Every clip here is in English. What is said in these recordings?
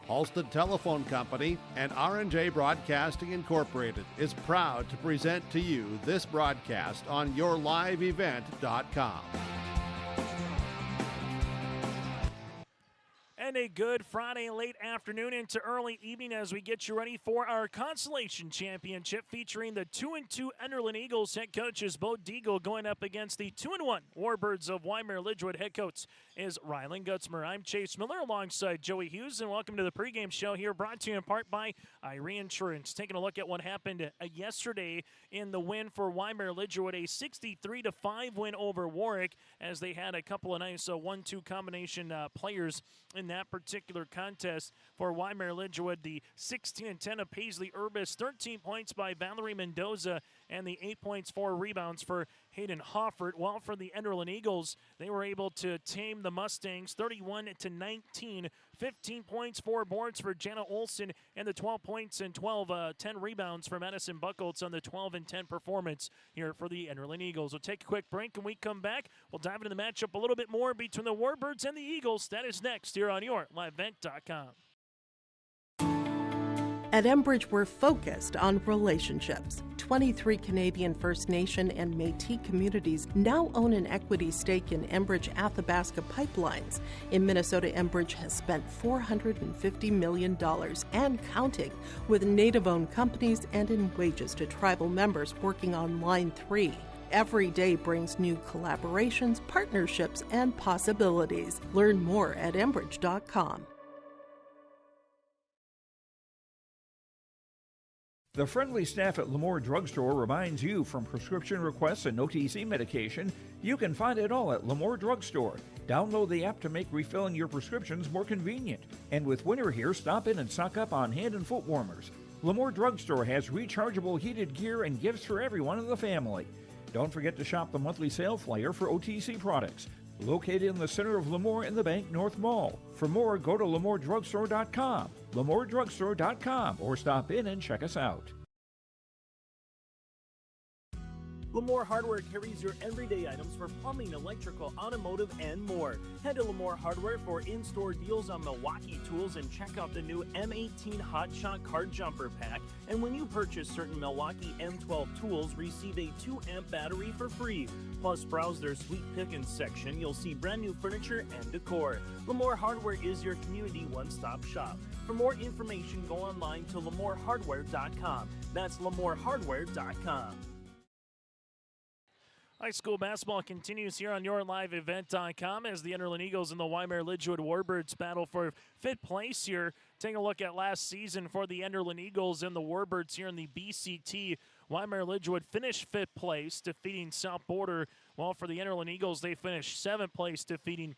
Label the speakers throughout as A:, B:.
A: Halstead Telephone Company and R&J Broadcasting Incorporated is proud to present to you this broadcast on yourliveevent.com.
B: And a good Friday late afternoon into early evening as we get you ready for our Consolation Championship featuring the 2-2 Enderlin Eagles. Head coach is Bo Deagle going up against the 2-1 Warbirds of Wyndmere Lidgerwood. Head coach is Rylan Gutzmer. I'm Chase Miller alongside Joey Hughes, and welcome to the pregame show here, brought to you in part by Irie Insurance. Taking a look at what happened yesterday in the win for Wyndmere Lidgerwood, a 63-5 win over Warwick, as they had a couple of nice 1-2 combination players in that particular contest. For Wyndmere Lidgerwood, the 16-10 of Paisley Urbis, 13 points by Valerie Mendoza, and the 8 points, 4 rebounds for Hayden Hoffert. While for the Enderlin Eagles, they were able to tame the Mustangs 31-19, 15 points, 4 boards for Jana Olson, and the 12 points and 10 rebounds for Madison Buckholtz on the 12-10 performance here for the Enderlin Eagles. We'll take a quick break, and we come back. We'll dive into the matchup a little bit more between the Warbirds and the Eagles. That is next here on yourliveevent.com.
C: At Enbridge, we're focused on relationships. 23 Canadian First Nation and Métis communities now own an equity stake in Enbridge Athabasca Pipelines. In Minnesota, Enbridge has spent $450 million and counting, with Native-owned companies and in wages to tribal members working on Line 3. Every day brings new collaborations, partnerships, and possibilities. Learn more at Enbridge.com.
D: The friendly staff at Lemoore Drugstore reminds you, from prescription requests and OTC medication, you can find it all at Lemoore Drugstore. Download the app to make refilling your prescriptions more convenient. And with winter here, stop in and stock up on hand and foot warmers. Lemoore Drugstore has rechargeable heated gear and gifts for everyone in the family. Don't forget to shop the monthly sale flyer for OTC products. Located in the center of Lemoore in the Bank North Mall. For more, go to LemooreDrugstore.com, LemooreDrugstore.com, or stop in and check us out.
E: Lemore Hardware carries your everyday items for plumbing, electrical, automotive, and more. Head to Lemore Hardware for in-store deals on Milwaukee tools and check out the new M18 Hotshot Card Jumper Pack. And when you purchase certain Milwaukee M12 tools, receive a 2-amp battery for free. Plus, browse their Sweet Pickins section. You'll see brand new furniture and decor. Lemore Hardware is your community one-stop shop. For more information, go online to LemoreHardware.com. That's LemoreHardware.com.
B: High school basketball continues here on yourliveevent.com as the Enderlin Eagles and the Wyndmere Lidgerwood Warbirds battle for 5th place here. Taking a look at last season for the Enderlin Eagles and the Warbirds here in the BCT. Wyndmere Lidgerwood finished 5th place, defeating South Border, while for the Enderlin Eagles, they finished 7th place, defeating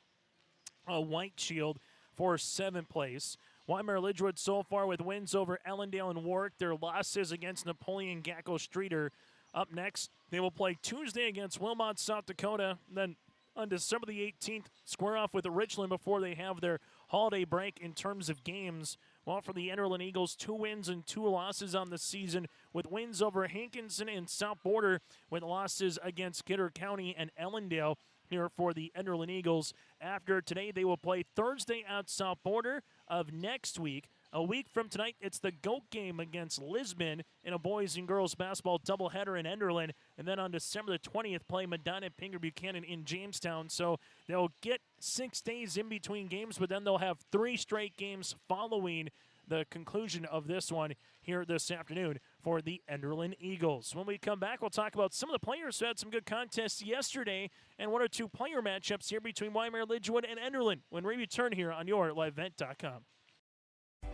B: White Shield for 7th place. Wyndmere Lidgerwood so far with wins over Ellendale and Warwick. Their losses against Napoleon Gacko Streeter. Up next, they will play Tuesday against Wilmot, South Dakota. Then on December the 18th, square off with Richland before they have their holiday break in terms of games. Well, for the Enderlin Eagles, 2 wins and 2 losses on the season, with wins over Hankinson and South Border, with losses against Kidder County and Ellendale here for the Enderlin Eagles. After today, they will play Thursday at South Border of next week. A week from tonight, it's the GOAT game against Lisbon in a boys and girls basketball doubleheader in Enderlin. And then on December the 20th, play Medina Pinger Buchanan in Jamestown. So they'll get 6 days in between games, but then they'll have 3 straight games following the conclusion of this one here this afternoon for the Enderlin Eagles. When we come back, we'll talk about some of the players who had some good contests yesterday and 1 or 2 player matchups here between Wyndmere Lidgerwood and Enderlin when we return here on yourliveevent.com.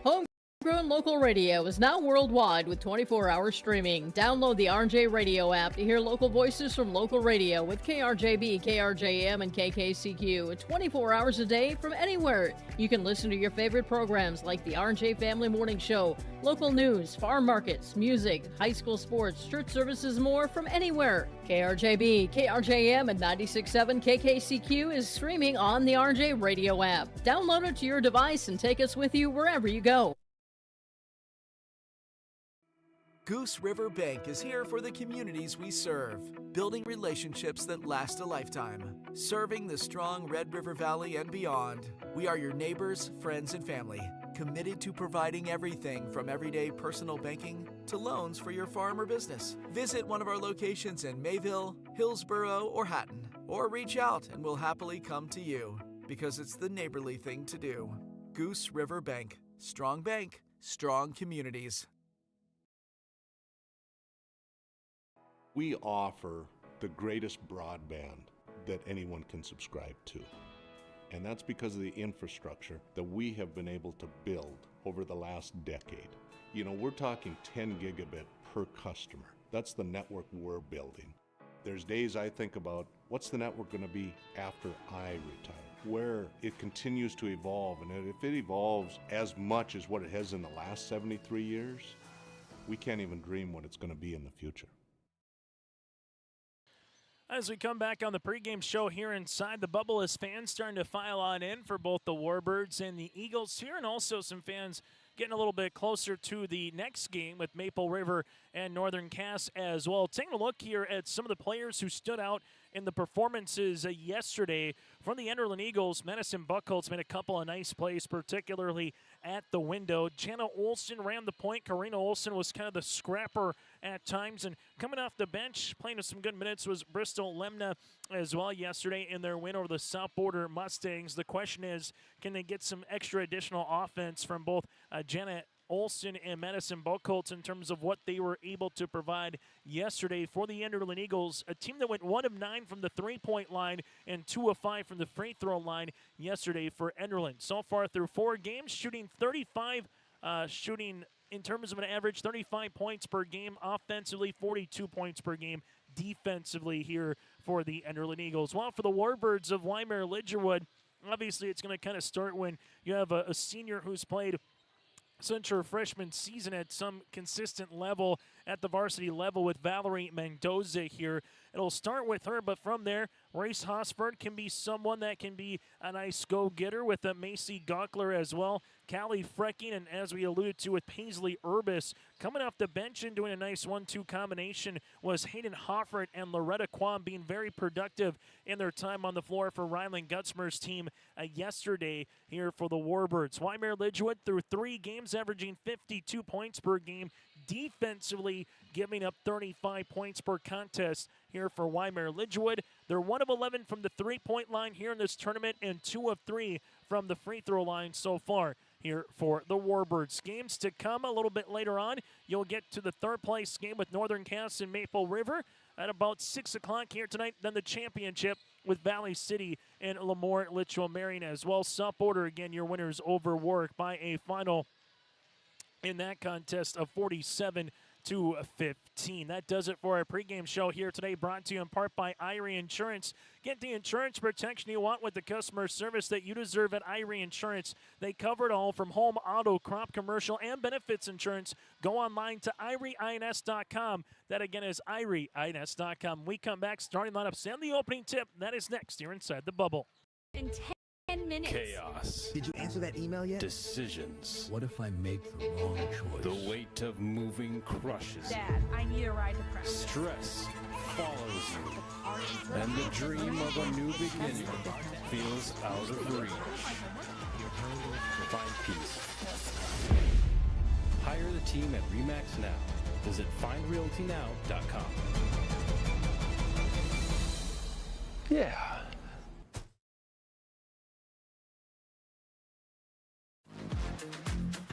F: Homegrown local radio is now worldwide with 24-hour streaming. Download the RJ Radio app to hear local voices from local radio with KRJB, KRJM, and KKCQ 24 hours a day from anywhere. You can listen to your favorite programs like the RJ Family Morning Show, local news, farm markets, music, high school sports, church services, more from anywhere. KRJB, KRJM, and 96.7 KKCQ is streaming on the RJ Radio app. Download it to your device and take us with you wherever you go.
G: Goose River Bank is here for the communities we serve, building relationships that last a lifetime. Serving the strong Red River Valley and beyond, we are your neighbors, friends, and family, committed to providing everything from everyday personal banking to loans for your farm or business. Visit one of our locations in Mayville, Hillsborough, or Hatton, or reach out and we'll happily come to you, because it's the neighborly thing to do. Goose River Bank. Strong bank, strong communities.
H: We offer the greatest broadband that anyone can subscribe to. And that's because of the infrastructure that we have been able to build over the last decade. You know, we're talking 10 gigabit per customer. That's the network we're building. There's days I think about, what's the network going to be after I retire? Where it continues to evolve, and if it evolves as much as what it has in the last 73 years, we can't even dream what it's going to be in the future.
B: As we come back on the pregame show here inside the bubble, as fans starting to file on in for both the Warbirds and the Eagles here, and also some fans getting a little bit closer to the next game with Maple River and Northern Cass as well. Taking a look here at some of the players who stood out in the performances yesterday from the Enderlin Eagles. Madison Buchholz made a couple of nice plays, particularly at the window. Jana Olsen ran the point. Karina Olsen was kind of the scrapper at times. And coming off the bench, playing with some good minutes, was Bristol Lemna as well yesterday in their win over the South Border Mustangs. The question is, can they get some extra additional offense from both Jana Olsen and Madison Buchholz in terms of what they were able to provide yesterday for the Enderlin Eagles, a team that went 1 of 9 from the three-point line and 2 of 5 from the free throw line yesterday for Enderlin. So far through 4 games, shooting in terms of an average 35 points per game, offensively 42 points per game defensively here for the Enderlin Eagles. While for the Warbirds of Wyndmere Lidgerwood, obviously it's going to kind of start when you have a senior who's played since her freshman season at some consistent level at the varsity level with Valerie Mendoza here. It'll start with her, but from there, Race Hosford can be someone that can be a nice go-getter with a Macy Gockler as well. Callie Frecking, and as we alluded to with Paisley Urbis, coming off the bench and doing a nice 1-2 combination was Hayden Hoffert and Loretta Quam being very productive in their time on the floor for Ryland Gutzmer's team yesterday here for the Warbirds. Wyndmere Lidgerwood through 3 games averaging 52 points per game, defensively giving up 35 points per contest here for Wyndmere Lidgerwood. They're 1 of 11 from the three-point line here in this tournament and 2 of 3 from the free throw line so far here for the Warbirds. Games to come a little bit later on. You'll get to the third-place game with Northern Cass and Maple River at about 6 o'clock here tonight. Then the championship with Valley City and Lemoore Litchfield Marion as well. South Border, again, your winners over Warwick by a final in that contest of 47-15. That does it for our pregame show here today, brought to you in part by Irie Insurance. Get the insurance protection you want with the customer service that you deserve at Irie Insurance. They cover it all from home, auto, crop, commercial, and benefits insurance. Go online to IrieINS.com. That again is IrieINS.com. We come back, starting lineups and the opening tip. That is next here inside the bubble.
I: In 10 minutes.
J: Chaos.
K: Did you answer that email yet?
J: Decisions.
K: What if I make the wrong choice?
J: The weight of moving crushes.
I: Dad, I need a ride to practice.
J: Stress follows you. And the dream of a new beginning feels out of reach. Find peace. Hire the team at RE/MAX now. Visit findrealtynow.com.
L: Yeah.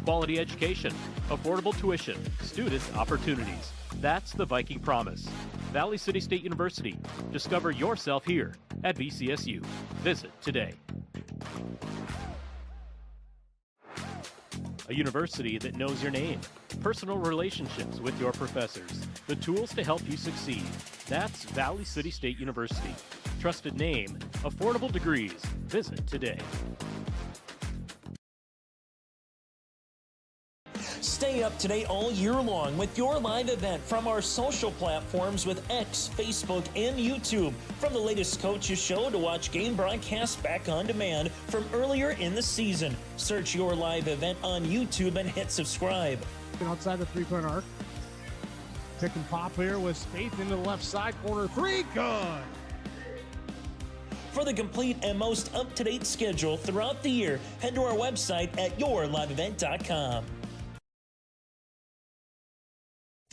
M: Quality education, affordable tuition, student opportunities. That's the Viking Promise. Valley City State University. Discover yourself here at VCSU. Visit today. A university that knows your name. Personal relationships with your professors. The tools to help you succeed. That's Valley City State University. Trusted name, affordable degrees. Visit today.
N: Stay up to date all year long with your live event from our social platforms with X, Facebook, and YouTube. From the latest coaches show to watch game broadcasts back on demand from earlier in the season. Search your live event on YouTube and hit subscribe.
O: Outside the three-point arc. Pick and pop here with Spaeth into the left side corner. Three, good.
N: For the complete and most up-to-date schedule throughout the year, head to our website at yourliveevent.com.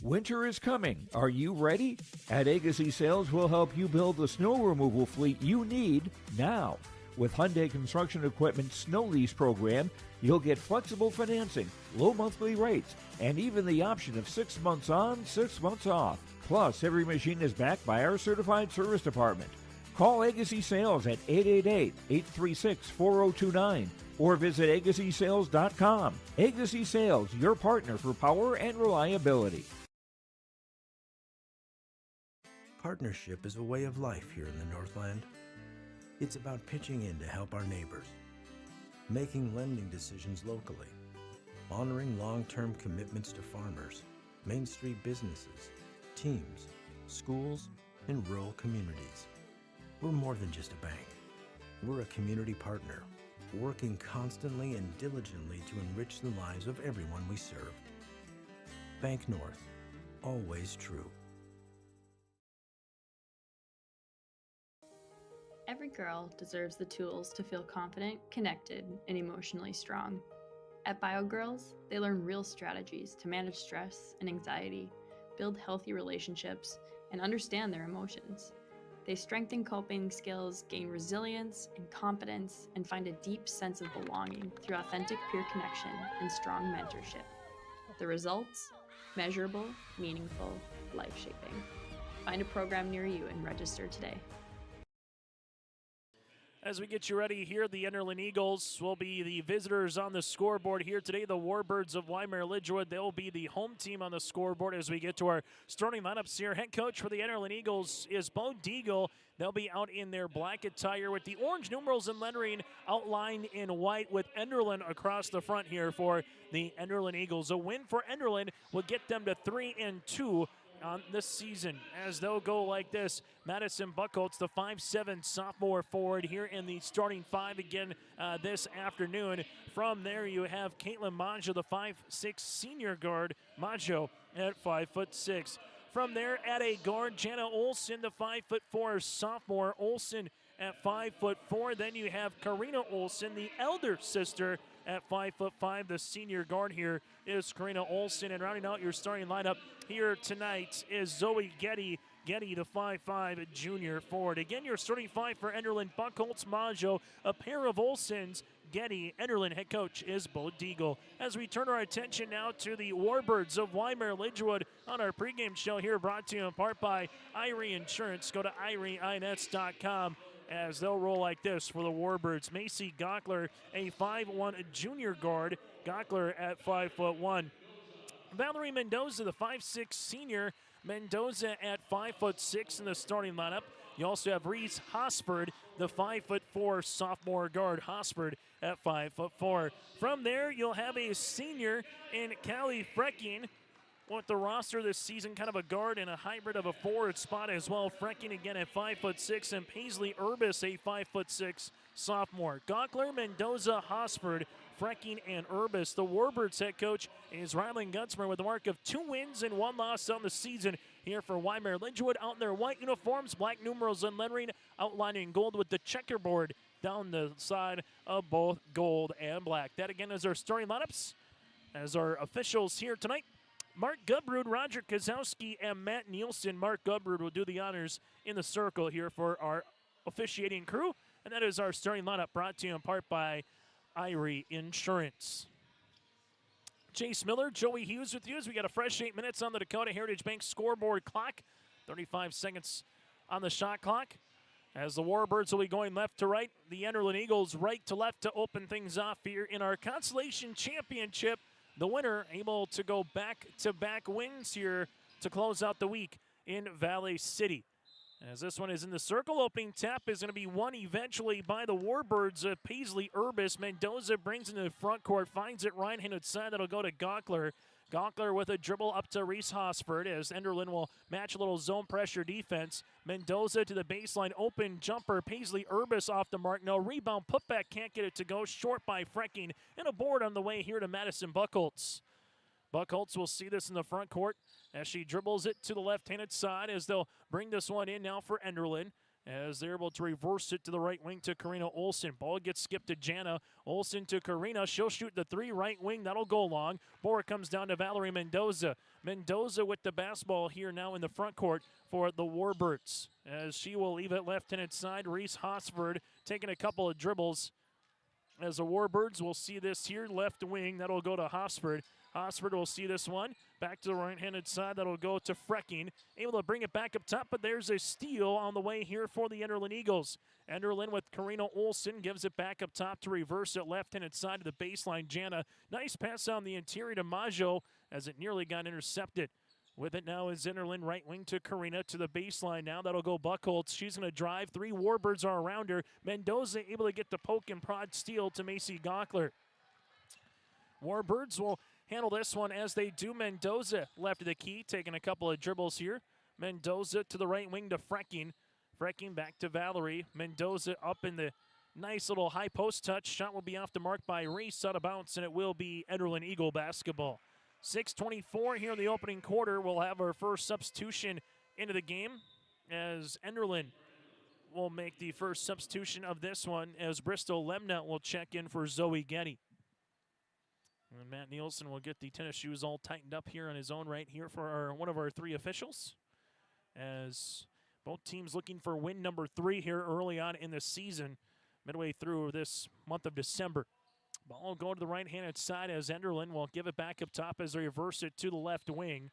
D: Winter is coming. Are you ready? At Agassi Sales, we'll help you build the snow removal fleet you need now. With Hyundai Construction Equipment Snow Lease Program, you'll get flexible financing, low monthly rates, and even the option of 6 months on, 6 months off. Plus, every machine is backed by our certified service department. Call Agassi Sales at 888-836-4029 or visit agassisales.com. Agassi Sales, your partner for power and reliability.
K: Partnership is a way of life here in the Northland. It's about pitching in to help our neighbors, making lending decisions locally, honoring long-term commitments to farmers, Main Street businesses, teams, schools, and rural communities. We're more than just a bank. We're a community partner, working constantly and diligently to enrich the lives of everyone we serve. Bank North, always true.
P: Every girl deserves the tools to feel confident, connected, and emotionally strong. At BioGirls, they learn real strategies to manage stress and anxiety, build healthy relationships, and understand their emotions. They strengthen coping skills, gain resilience and confidence, and find a deep sense of belonging through authentic peer connection and strong mentorship. The results? Measurable, meaningful, life-shaping. Find a program near you and register today.
B: As we get you ready here, the Enderlin Eagles will be the visitors on the scoreboard here today. The Warbirds of Wyndmere Lidgerwood, they'll be the home team on the scoreboard as we get to our starting lineups here. Head coach for the Enderlin Eagles is Bo Deagle. They'll be out in their black attire with the orange numerals and lettering outlined in white with Enderlin across the front here for the Enderlin Eagles. A win for Enderlin will get them to 3-2 on this season as they'll go like this. Madison Buckholtz, the 5'7" sophomore forward here in the starting five again this afternoon. From there you have Caitlin Maggio, the 5'6" senior guard. Maggio at 5'6". From there at a guard, Jana Olsen, the 5'4" sophomore. Olsen at 5'4". Then you have Karina Olsen, the elder sister, at 5'5". The senior guard here is Karina Olsen. And rounding out your starting lineup here tonight is Zoe Getty. Getty, the 5'5" junior forward. Again, your starting five for Enderlin: Buckholtz, Maggio, a pair of Olsens, Getty. Enderlin head coach is Bo Deagle. As we turn our attention now to the Warbirds of Wyndmere Lidgerwood on our pregame show here, brought to you in part by Irie Insurance. Go to irieins.com as they'll roll like this for the Warbirds. Macy Gockler, a 5'1" junior guard. Gockler at 5'1". Valerie Mendoza, the 5'6" senior. Mendoza at 5'6" in the starting lineup. You also have Reese Hosford, the 5'4" sophomore guard. Hosford at 5'4". From there, you'll have a senior in Callie Frecking with the roster this season, kind of a guard and a hybrid of a forward spot as well. Frecking again at 5'6", and Paisley Urbis, a 5'6" sophomore. Gockler, Mendoza, Hosford, Frecking, and Urbis. The Warbirds head coach is Rylan Gutzmer with a mark of 2 wins and 1 loss on the season here for Wyndmere Lidgerwood. Out in their white uniforms, black numerals and lettering outlined in gold with the checkerboard down the side of both gold and black. That again is our starting lineups. As our officials here tonight, Mark Gubrud, Roger Kozowski, and Matt Nielsen. Mark Gubrud will do the honors in the circle here for our officiating crew. And that is our starting lineup, brought to you in part by Irie Insurance. Chase Miller, Joey Hughes with you as we got a fresh 8 minutes on the Dakota Heritage Bank scoreboard clock. 35 seconds on the shot clock. As the Warbirds will be going left to right, the Enderlin Eagles right to left to open things off here in our Consolation Championship. The winner able to go back-to-back wins here to close out the week in Valley City. As this one is in the circle, opening tap is going to be won eventually by the Warbirds of Paisley Urbis. Mendoza brings it into the front court, finds it right-handed side. That'll go to Gockler. Gockler with a dribble up to Reese Hosford as Enderlin will match a little zone pressure defense. Mendoza to the baseline, open jumper. Paisley Urbis off the mark. No rebound, putback, can't get it to go. Short by Frecking, and a board on the way here to Madison Buckholtz. Buckholz will see this in the front court as she dribbles it to the left-handed side as they'll bring this one in now for Enderlin as they're able to reverse it to the right wing to Karina Olsen. Ball gets skipped to Jana. Olsen to Karina. She'll shoot the three right wing. That'll go long. Ball comes down to Valerie Mendoza. Mendoza with the basketball here now in the front court for the Warbirds as she will leave it left-handed side. Reese Hosford taking a couple of dribbles as the Warbirds will see this here, left wing. That'll go to Hosford. Hosford will see this one. Back to the right-handed side. That'll go to Frecking. Able to bring it back up top, but there's a steal on the way here for the Enderlin Eagles. Enderlin with Karina Olsen gives it back up top to reverse it left-handed side to the baseline. Jana, nice pass on the interior to Maggio as it nearly got intercepted. With it now is Enderlin, right wing to Karina to the baseline. Now that'll go Buckholz. She's going to drive. Three Warbirds are around her. Mendoza able to get the poke and prod steal to Macy Gockler. Warbirds will handle this one as they do. Mendoza left of the key, taking a couple of dribbles here. Mendoza to the right wing to Frecking. Frecking back to Valerie. Mendoza up in the nice little high post touch. Shot will be off the mark by Reese, out of bounds, and it will be Enderlin Eagle basketball. 6:24 here in the opening quarter. We'll have our first substitution into the game as Enderlin will make the first substitution of this one as Bristol Lemna will check in for Zoe Getty. And Matt Nielsen will get the tennis shoes all tightened up here on his own right here for one of our three officials as both teams looking for win number 3 here early on in the season, midway through this month of December. Ball will go to the right-handed side as Enderlin will give it back up top as they reverse it to the left wing.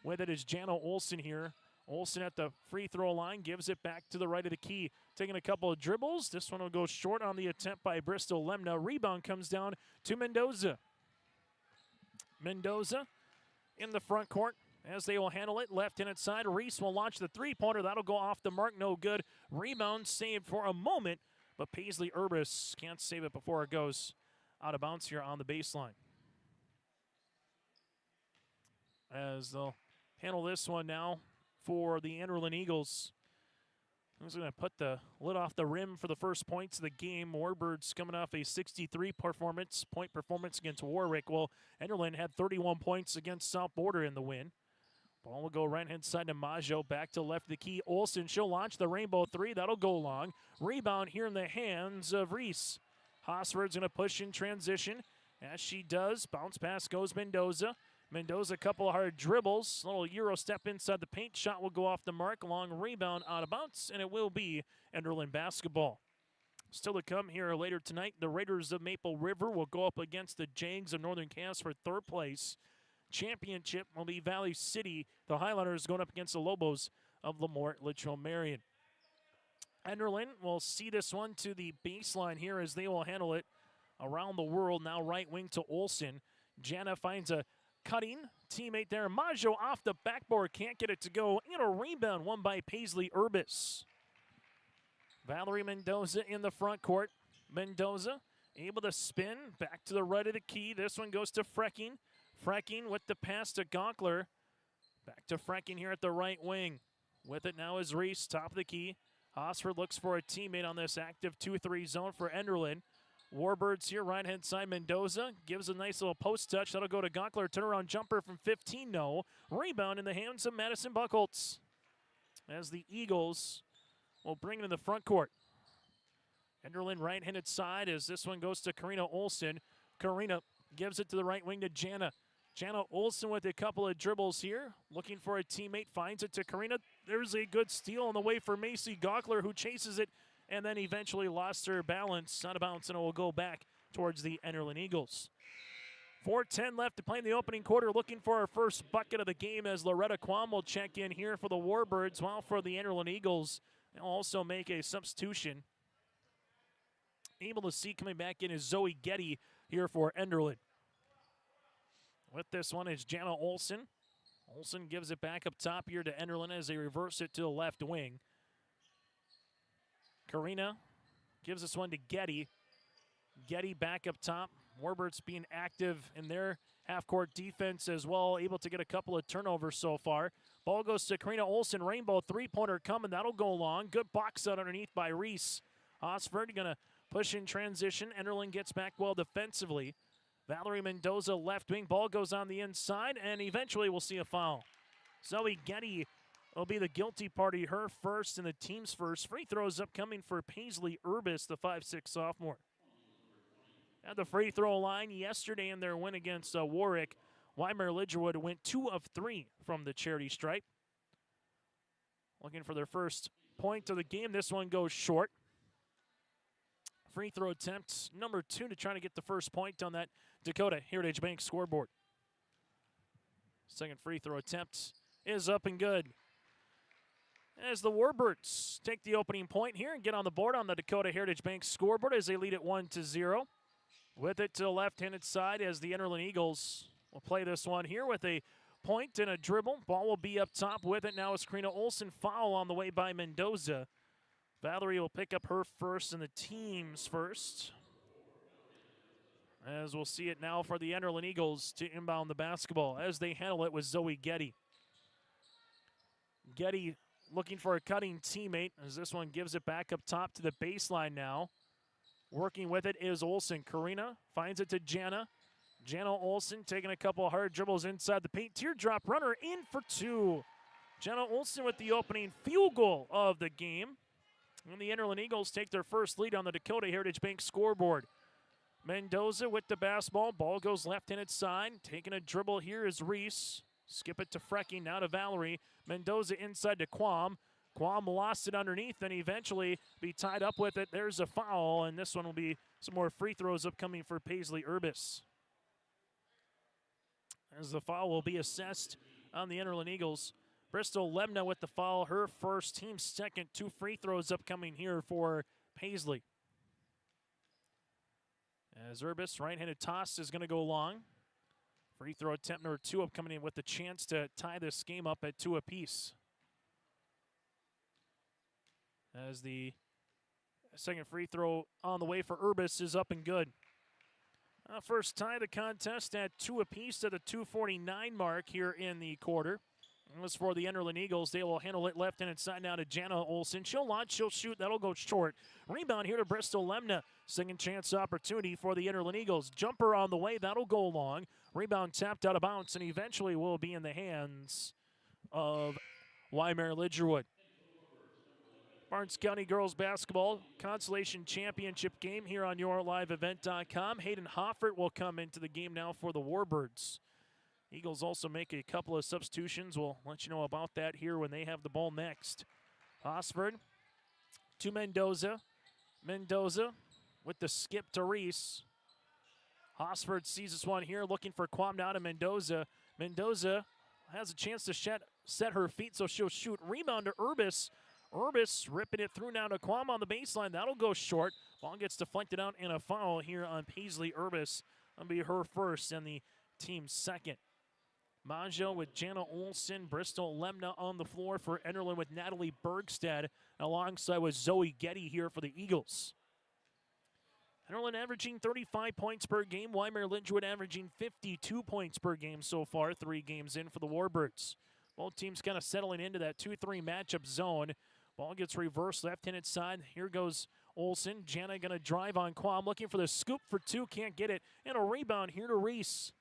B: With it is Jana Olsen here. Olsen at the free throw line gives it back to the right of the key. Taking a couple of dribbles. This one will go short on the attempt by Bristol Lemna. Rebound comes down to Mendoza. Mendoza in the front court as they will handle it. Left-handed side. Reese will launch the three-pointer. That'll go off the mark. No good. Rebound saved for a moment, but Paisley Urbis can't save it before it goes out of bounds here on the baseline. As they'll handle this one now for the Enderlin Eagles. Who's going to put the lid off the rim for the first points of the game? Warbirds coming off a 63 point performance against Warwick. Well, Enderlin had 31 points against South Border in the win. Ball will go right-hand side to Maggio. Back to left of the key. Olsen, she'll launch the rainbow three. That'll go long. Rebound here in the hands of Reese. Hosford's going to push in transition. As she does, bounce pass goes Mendoza. Mendoza, a couple of hard dribbles. A little Euro step inside the paint. Shot will go off the mark. Long rebound out of bounds, and it will be Enderlin basketball. Still to come here later tonight, the Raiders of Maple River will go up against the Jags of Northern Cass for third place. Championship will be Valley City. The Highlanders going up against the Lobos of Lemoore Litchfield Marion. Enderlin will see this one to the baseline here as they will handle it around the world. Now right wing to Olsen. Jana finds a cutting teammate there. Maggio off the backboard, can't get it to go. And a rebound won by Paisley Urbis. Valerie Mendoza in the front court. Mendoza able to spin back to the right of the key. This one goes to Frecking. Frecking with the pass to Gonkler. Back to Frecking here at the right wing. With it now is Reese, top of the key. Hosford looks for a teammate on this active 2-3 zone for Enderlin. Warbirds here, right-hand side. Mendoza gives a nice little post touch. That'll go to Gonkler. Turnaround jumper from 15, no. Rebound in the hands of Madison Buckholz as the Eagles will bring it in the front court. Enderlin right-handed side as this one goes to Karina Olsen. Karina gives it to the right wing to Jana. Jana Olsen with a couple of dribbles here. Looking for a teammate, finds it to Karina. There's a good steal on the way for Macy Gockler, who chases it and then eventually lost her balance. Out of bounds, and it will go back towards the Enderlin Eagles. 4:10 left to play in the opening quarter. Looking for our first bucket of the game as Loretta Quam will check in here for the Warbirds, while for the Enderlin Eagles, they'll also make a substitution. Able to see coming back in is Zoe Getty here for Enderlin. With this one is Jana Olsen. Olsen gives it back up top here to Enderlin as they reverse it to the left wing. Karina gives this one to Getty. Getty back up top. Warbirds being active in their half-court defense as well, able to get a couple of turnovers so far. Ball goes to Karina Olsen. Rainbow three-pointer coming. That'll go long. Good box out underneath by Reese. Osford going to push in transition. Enderlin gets back well defensively. Valerie Mendoza, left wing. Ball goes on the inside, and eventually we'll see a foul. Zoe Getty will be the guilty party, her first and the team's first. Free throws upcoming for Paisley Urbis, the 5'6" sophomore. At the free throw line yesterday in their win against Warwick, Wyndmere Lidgerwood went 2 of 3 from the charity stripe. Looking for their first point of the game. This one goes short. Free throw attempt number 2 to try to get the first point on that Dakota Heritage Bank scoreboard. Second free throw attempt is up and good. As the Warbirds take the opening point here and get on the board on the Dakota Heritage Bank scoreboard as they lead it 1-0. With it to the left-handed side as the Enderlin Eagles will play this one here with a point and a dribble. Ball will be up top with it. Now is Karina Olsen. Foul on the way by Mendoza. Valerie will pick up her first and the team's first. As we'll see it now for the Enderlin Eagles to inbound the basketball as they handle it with Zoe Getty. Getty looking for a cutting teammate as this one gives it back up top to the baseline now. Working with it is Olsen. Karina finds it to Jana. Jana Olsen taking a couple hard dribbles inside the paint. Teardrop runner in for 2. Jana Olsen with the opening field goal of the game. And the Enderlin Eagles take their first lead on the Dakota Heritage Bank scoreboard. Mendoza with the basketball. Ball goes left-handed side. Taking a dribble here is Reese. Skip it to Frecky, now to Valerie. Mendoza inside to Quam. Quam lost it underneath and eventually be tied up with it. There's a foul, and this one will be some more free throws upcoming for Paisley Urbis. As the foul will be assessed on the Enderlin Eagles. Bristol Lemna with the foul, her first, team second. 2 free throws upcoming here for Paisley. As Urbis, right-handed toss is going to go long. Free throw attempt number 2 upcoming in with the chance to tie this game up at 2 apiece. As the second free throw on the way for Urbis is up and good. First tie of the contest at 2 apiece at the 2:49 mark here in the quarter. As for the Enderlin Eagles, they will handle it left and inside now to Jana Olsen. She'll launch, she'll shoot, that'll go short. Rebound here to Bristol Lemna. Second chance opportunity for the Enderlin Eagles. Jumper on the way, that'll go long. Rebound tapped out of bounds and eventually will be in the hands of Wyndmere Lidgerwood. Barnes County Girls Basketball Consolation Championship game here on YourLiveEvent.com. Hayden Hoffert will come into the game now for the Warbirds. Eagles also make a couple of substitutions. We'll let you know about that here when they have the ball next. Hosford to Mendoza. Mendoza with the skip to Reese. Hosford sees this one here, looking for Quam now to Mendoza. Mendoza has a chance to set her feet, so she'll shoot. Rebound to Urbis. Urbis ripping it through now to Quam on the baseline. That'll go short. Ball gets deflected out and a foul here on Paisley Urbis. That'll be her first and the team's second. Maggio with Jana Olsen. Bristol Lemna on the floor for Enderlin with Natalie Bergstad, alongside with Zoe Getty here for the Eagles. Enderlin averaging 35 points per game. Wyndmere Lidgerwood averaging 52 points per game so far, 3 games in for the Warbirds. Both teams kind of settling into that 2-3 matchup zone. Ball gets reversed, left-handed side. Here goes Olsen. Jana going to drive on Quam, looking for the scoop for 2, can't get it. And a rebound here to Reese.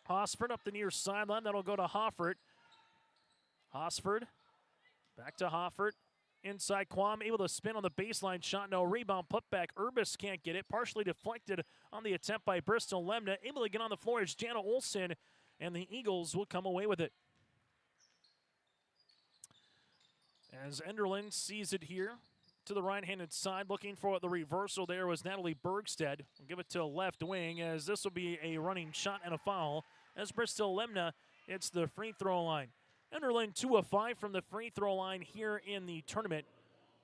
B: Hosford up the near sideline. That'll go to Hoffert. Hosford back to Hoffert. Inside Quam, able to spin on the baseline shot. No rebound, put back. Urbis can't get it. Partially deflected on the attempt by Bristol Lemna. Able to get on the floor is Jana Olsen, and the Eagles will come away with it. As Enderlin sees it here to the right-handed side, looking for the reversal there was Natalie Bergstead. We'll give it to left wing as this will be a running shot and a foul. As Bristol Lemna, it's the free throw line. Enderlin 2 of 5 from the free throw line here in the tournament.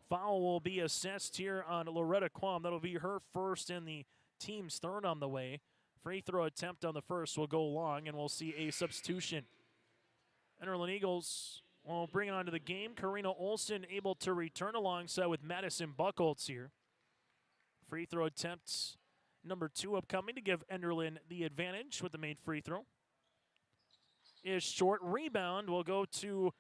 B: Foul will be assessed here on Loretta Quam. That'll be her first and the team's third on the way. Free throw attempt on the first will go long, and we'll see a substitution. Enderlin Eagles will bring it onto the game. Karina Olsen able to return alongside with Madison Buckholtz here. Free throw attempt number 2 upcoming to give Enderlin the advantage with the made free throw. Is short. Rebound will go to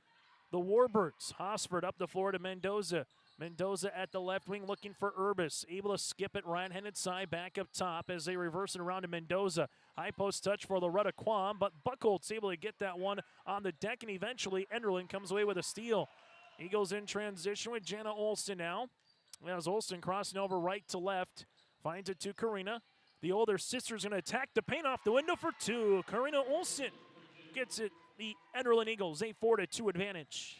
B: the Warbirds. Hosford up the floor to Mendoza. Mendoza at the left wing looking for Urbis. Able to skip it right-handed side back up top as they reverse it around to Mendoza. High post touch for Loretta Quam, but Buckholtz able to get that one on the deck, and eventually Enderlin comes away with a steal. Eagles in transition with Jana Olsen now. As Olsen crossing over right to left. Finds it to Karina. The older sister's going to attack the paint off the window for two. Karina Olsen gets it. The Enderlin Eagles a 4-2 advantage.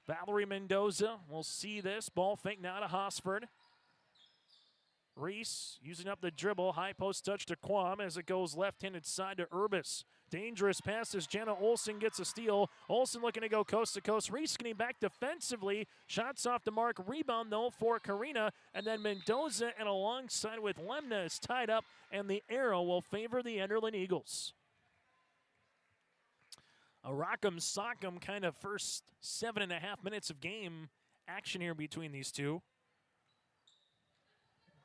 B: Valerie Mendoza will see this. Ball fake now to Hosford. Reese using up the dribble. High post touch to Quam as it goes left-handed side to Urbis. Dangerous pass as Jana Olsen gets a steal. Olsen looking to go coast to coast. Reese getting back defensively. Shots off the mark. Rebound though for Karina. And then Mendoza and alongside with Lemna is tied up. And the arrow will favor the Enderlin Eagles. A rock'em sock'em kind of first 7.5 minutes of game action here between these two.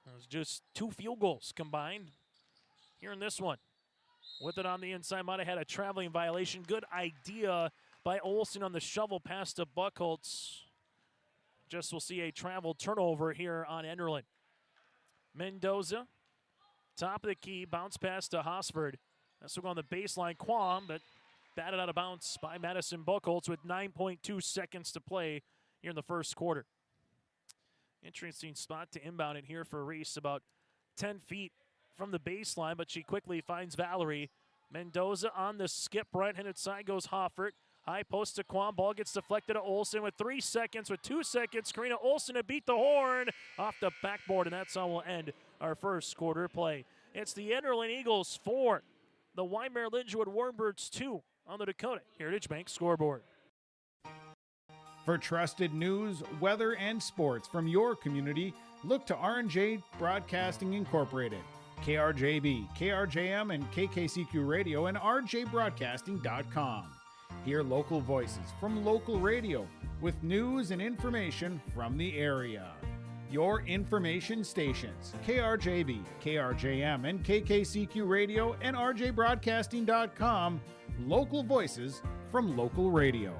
B: It was just 2 field goals combined here in this one. With it on the inside, might have had a traveling violation. Good idea by Olsen on the shovel pass to Buckholtz. Just will see a travel turnover here on Enderlin. Mendoza, top of the key, bounce pass to Hosford. This will go on the baseline. Quam, but batted out of bounds by Madison Buckholtz with 9.2 seconds to play here in the first quarter. Interesting spot to inbound it here for Reese, about 10 feet from the baseline, but she quickly finds Valerie. Mendoza on the skip, right-handed side goes Hoffert. High post to Quam, ball gets deflected to Olsen with 3 seconds, with 2 seconds. Karina Olsen to beat the horn off the backboard, and that's how we'll end our first quarter play. It's the Enderlin Eagles 4, the Wyndmere Lidgerwood Warbirds 2 on the Dakota Heritage Bank scoreboard.
Q: For trusted news, weather, and sports from your community, look to R&J Broadcasting Incorporated, KRJB, KRJM, and KKCQ Radio, and rjbroadcasting.com. Hear local voices from local radio with news and information from the area. Your information stations, KRJB, KRJM, and KKCQ Radio, and rjbroadcasting.com. Local voices from local radio.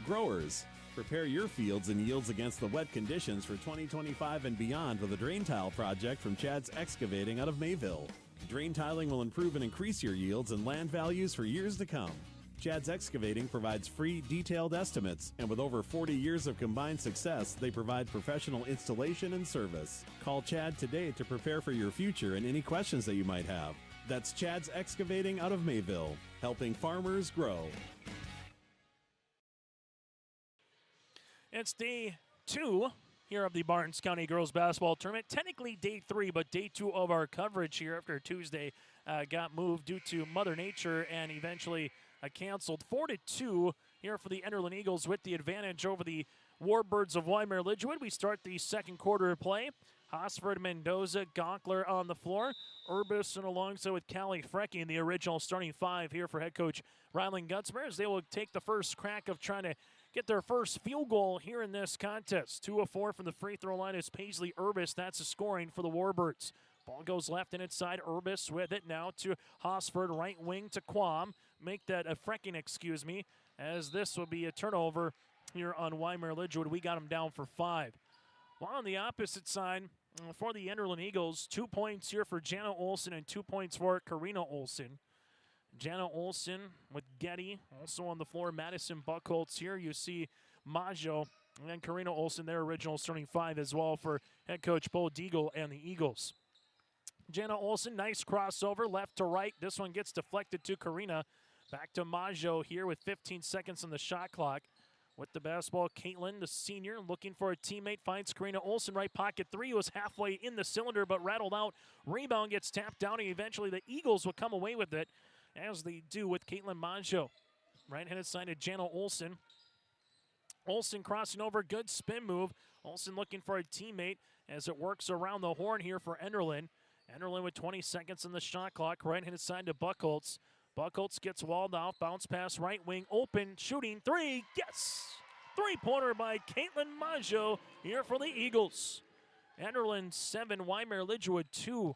R: Growers, prepare your fields and yields against the wet conditions for 2025 and beyond with a drain tile project from Chad's Excavating out of Mayville. Drain tiling will improve and increase your yields and land values for years to come. Chad's Excavating provides free, detailed estimates, and with over 40 years of combined success, they provide professional installation and service. Call Chad today to prepare for your future and any questions that you might have. That's Chad's Excavating out of Mayville, helping farmers grow.
B: It's day 2 here of the Barnes County Girls Basketball Tournament. Technically day 3, but day 2 of our coverage here after Tuesday got moved due to Mother Nature and eventually canceled. 4-2 here for the Enderlin Eagles with the advantage over the Warbirds of Wyndmere Lidgerwood. We start the second quarter of play. Hosford, Mendoza, Gonkler on the floor. Urbison alongside with Callie Frecky in the original starting 5 here for head coach Rylan Gutzmer as they will take the first crack of trying to get their first field goal here in this contest. 2 of 4 from the free throw line is Paisley Urbis. That's the scoring for the Warbirds. Ball goes left and inside. Urbis with it now to Hosford, right wing to Quam. Make that a Frecking, as this will be a turnover here on Wyndmere Lidgerwood. We got them down for 5. While on the opposite side, for the Enderlin Eagles, 2 points here for Jana Olsen and 2 points for Karina Olsen. Jana Olsen with Getty, also on the floor. Madison Buckholtz here. You see Maggio and Karina Olsen, their original starting 5 as well for head coach Bo Deagle and the Eagles. Jana Olsen, nice crossover, left to right. This one gets deflected to Karina. Back to Maggio here with 15 seconds on the shot clock. With the basketball, Caitlin, the senior, looking for a teammate, finds Karina Olsen, right pocket 3, was halfway in the cylinder but rattled out. Rebound gets tapped down, and eventually the Eagles will come away with it, as they do with Caitlin Maggio. Right-handed side to Jana Olsen. Olsen crossing over, good spin move. Olsen looking for a teammate as it works around the horn here for Enderlin. Enderlin with 20 seconds on the shot clock. Right-handed side to Buckholtz. Buckholtz gets walled off. Bounce pass right wing. Open. Shooting 3. Yes! 3-pointer by Caitlin Maggio here for the Eagles. Enderlin 7. Wyndmere Lidgerwood 2.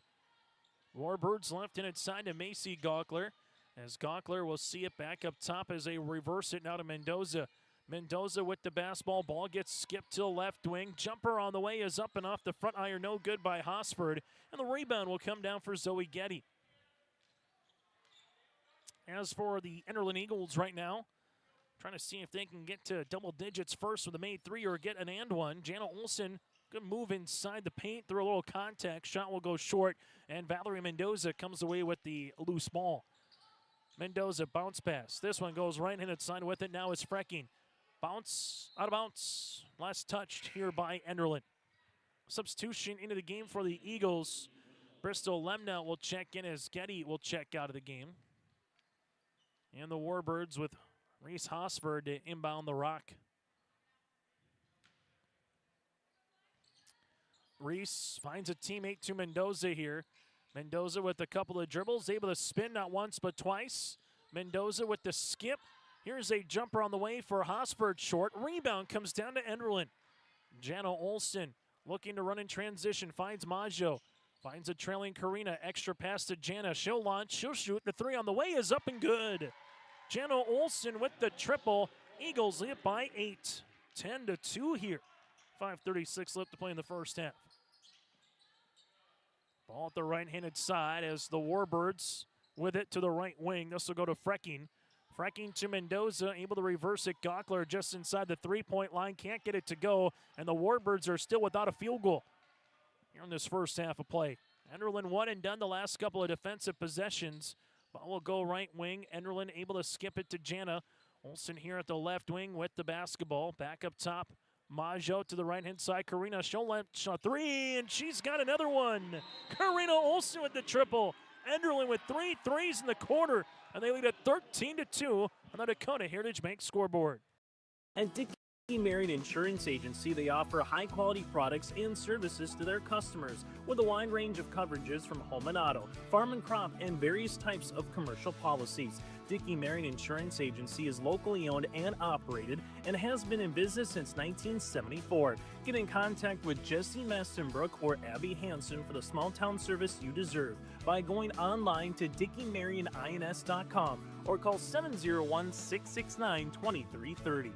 B: Warbirds left-handed side to Macy Gonkler. As Gockler will see it back up top as they reverse it now to Mendoza. Mendoza with the basketball. Ball gets skipped to the left wing. Jumper on the way is up and off the front iron. No good by Hosford. And the rebound will come down for Zoe Getty. As for the Enderlin Eagles right now, trying to see if they can get to double digits first with a made three or get an and one. Jana Olsen, good move inside the paint through a little contact. Shot will go short. And Valerie Mendoza comes away with the loose ball. Mendoza bounce pass. This one goes right-handed side with it. Now it's Frecking. Bounce, out of bounds. Last touched here by Enderlin. Substitution into the game for the Eagles. Bristol Lemna will check in as Getty will check out of the game. And the Warbirds with Reese Hosford to inbound the rock. Reese finds a teammate to Mendoza here. Mendoza with a couple of dribbles, able to spin not once but twice. Mendoza with the skip. Here's a jumper on the way for Hosford short. Rebound comes down to Enderlin. Jana Olsen looking to run in transition, finds Maggio. Finds a trailing Karina, extra pass to Jana. She'll launch, she'll shoot. The three on the way is up and good. Jana Olsen with the triple. Eagles lead by 8. 10-2 here. 5:36 left to play in the first half. Ball at the right-handed side as the Warbirds with it to the right wing. This will go to Frecking. Frecking to Mendoza, able to reverse it. Gockler just inside the three-point line, can't get it to go, and the Warbirds are still without a field goal here in this first half of play. Enderlin one and done the last couple of defensive possessions. Ball will go right wing. Enderlin able to skip it to Jana. Olsen here at the left wing with the basketball. Back up top. Maggio to the right-hand side. Karina, she'll launch a three, and she's got another one. Karina Olsen with the triple. Enderlin with 3 threes in the quarter, and they lead at 13-2 on the Dakota Heritage Bank scoreboard.
E: At Dickey Marion Insurance Agency, they offer high-quality products and services to their customers with a wide range of coverages from home and auto, farm and crop, and various types of commercial policies. Dickey Marion Insurance Agency is locally owned and operated and has been in business since 1974. Get in contact with Jesse Mastenbrook or Abby Hansen for the small town service you deserve by going online to dickeymarionins.com or call 701-669-2330.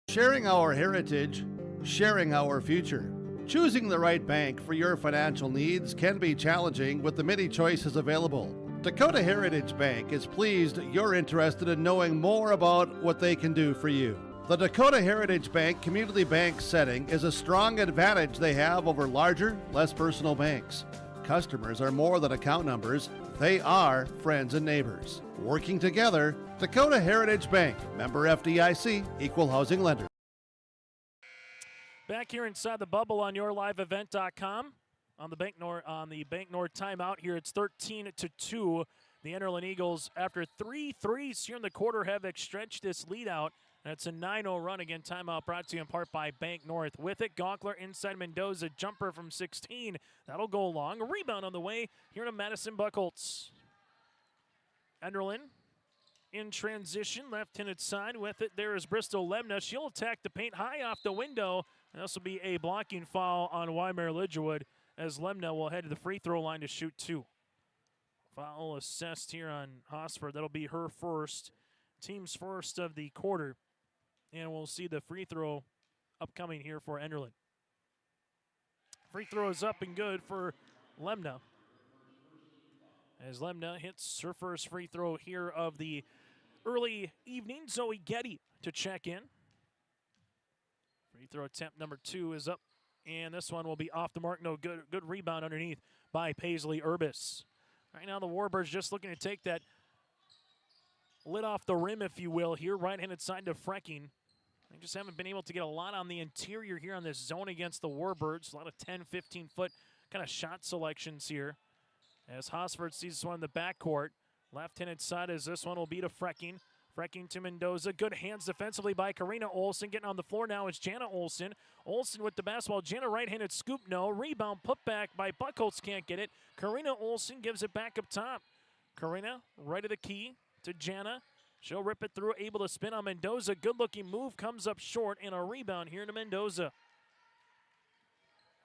A: Sharing our heritage, sharing our future. Choosing the right bank for your financial needs can be challenging with the many choices available. Dakota Heritage Bank is pleased you're interested in knowing more about what they can do for you. The Dakota Heritage Bank community bank setting is a strong advantage they have over larger, less personal banks. Customers are more than account numbers, they are friends and neighbors. Working together, Dakota Heritage Bank, member FDIC, equal housing lender.
B: Back here inside the bubble on yourliveevent.com on the Bank North timeout here. It's 13-2. The Enderlin Eagles, after 3 threes here in the quarter, have stretched this lead out. And it's a 9-0 run. Again, timeout brought to you in part by Bank North. With it, Gockler inside Mendoza. Jumper from 16. That'll go long. A rebound on the way here to Madison Buchholz. Enderlin in transition, left-handed side. With it, there is Bristol Lemna. She'll attack the paint high off the window. And this will be a blocking foul on Wyndmere Lidgerwood as Lemna will head to the free throw line to shoot 2. Foul assessed here on Hosford. That'll be her first, team's first of the quarter. And we'll see the free throw upcoming here for Enderlin. Free throw is up and good for Lemna. As Lemna hits her first free throw here of the early evening. Zoe Getty to check in. Free throw attempt number 2 is up, and this one will be off the mark. No good. Good rebound underneath by Paisley Urbis. Right now the Warbirds just looking to take that lid off the rim, if you will, here. Right-handed side to Frecking. They just haven't been able to get a lot on the interior here on this zone against the Warbirds. A lot of 10, 15-foot kind of shot selections here. As Hosford sees this one in the backcourt. Left-handed side as this one will be to Frecking. Frecking to Mendoza. Good hands defensively by Karina Olsen. Getting on the floor now is Jana Olsen. Olsen with the basketball. Jana right-handed scoop, no. Rebound put back by Buchholz, can't get it. Karina Olsen gives it back up top. Karina right of the key to Jana. She'll rip it through, able to spin on Mendoza. Good-looking move, comes up short, and a rebound here to Mendoza.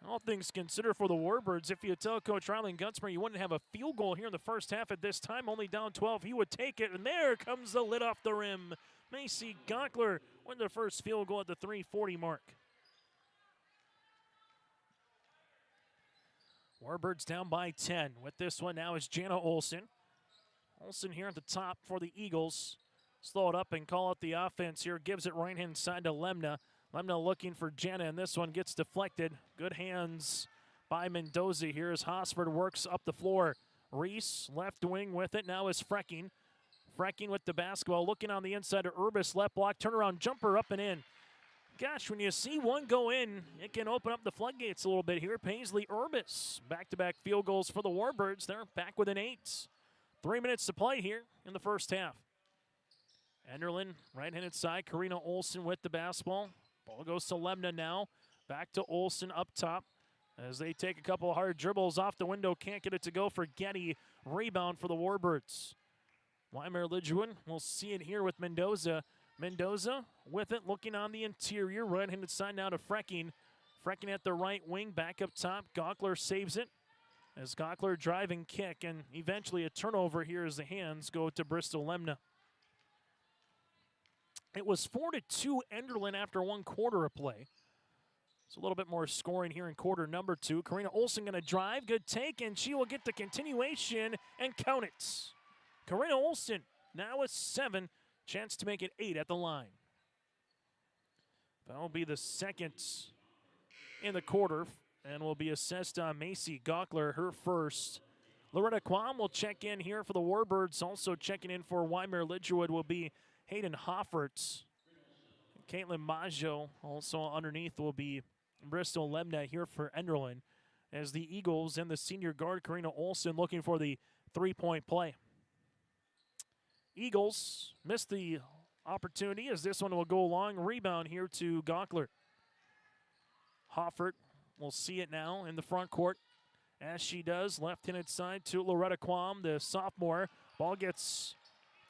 B: All things considered for the Warbirds, if you tell Coach Riley Gunsmer you wouldn't have a field goal here in the first half at this time, only down 12, he would take it, and there comes the lid off the rim. Macy Gockler with the first field goal at the 3:40 mark. Warbirds down by 10. With this one now is Jana Olsen. Olsen here at the top for the Eagles. Slow it up and call out the offense here. Gives it right-hand side to Lemna. Lemna looking for Jana, and this one gets deflected. Good hands by Mendoza here as Hosford works up the floor. Reese, left wing with it. Now is Frecking. Frecking with the basketball. Looking on the inside to Urbis. Left block. Turnaround jumper up and in. Gosh, when you see one go in, it can open up the floodgates a little bit here. Paisley Urbis. Back-to-back field goals for the Warbirds. They're back within 8. 3 minutes to play here in the first half. Enderlin, right-handed side. Karina Olsen with the basketball. Ball goes to Lemna now. Back to Olsen up top as they take a couple of hard dribbles off the window. Can't get it to go for Getty. Rebound for the Warbirds. Wyndmere Lidgerwood, we'll see it here with Mendoza. Mendoza with it, looking on the interior. Right-handed side now to Frecking. Frecking at the right wing, back up top. Gockler saves it as Gockler driving kick, and eventually a turnover here as the hands go to Bristol Lemna. It was 4-2 Enderlin after 1 quarter of play. It's a little bit more scoring here in quarter number 2. Karina Olsen going to drive. Good take, and she will get the continuation and count it. Karina Olsen now with 7. Chance to make it 8 at the line. That will be the second in the quarter and will be assessed on Macy Gockler, her first. Loretta Quam will check in here for the Warbirds. Also checking in for Wyndmere Lidgerwood will be Hayden Hofferts. Caitlin Maggio also underneath will be Bristol Lemna here for Enderlin as the Eagles and the senior guard Karina Olsen looking for the 3-point play. Eagles missed the opportunity as this one will go long. Rebound here to Gockler. Hoffert will see it now in the front court as she does. Left-handed side to Loretta Quam, the sophomore. Ball gets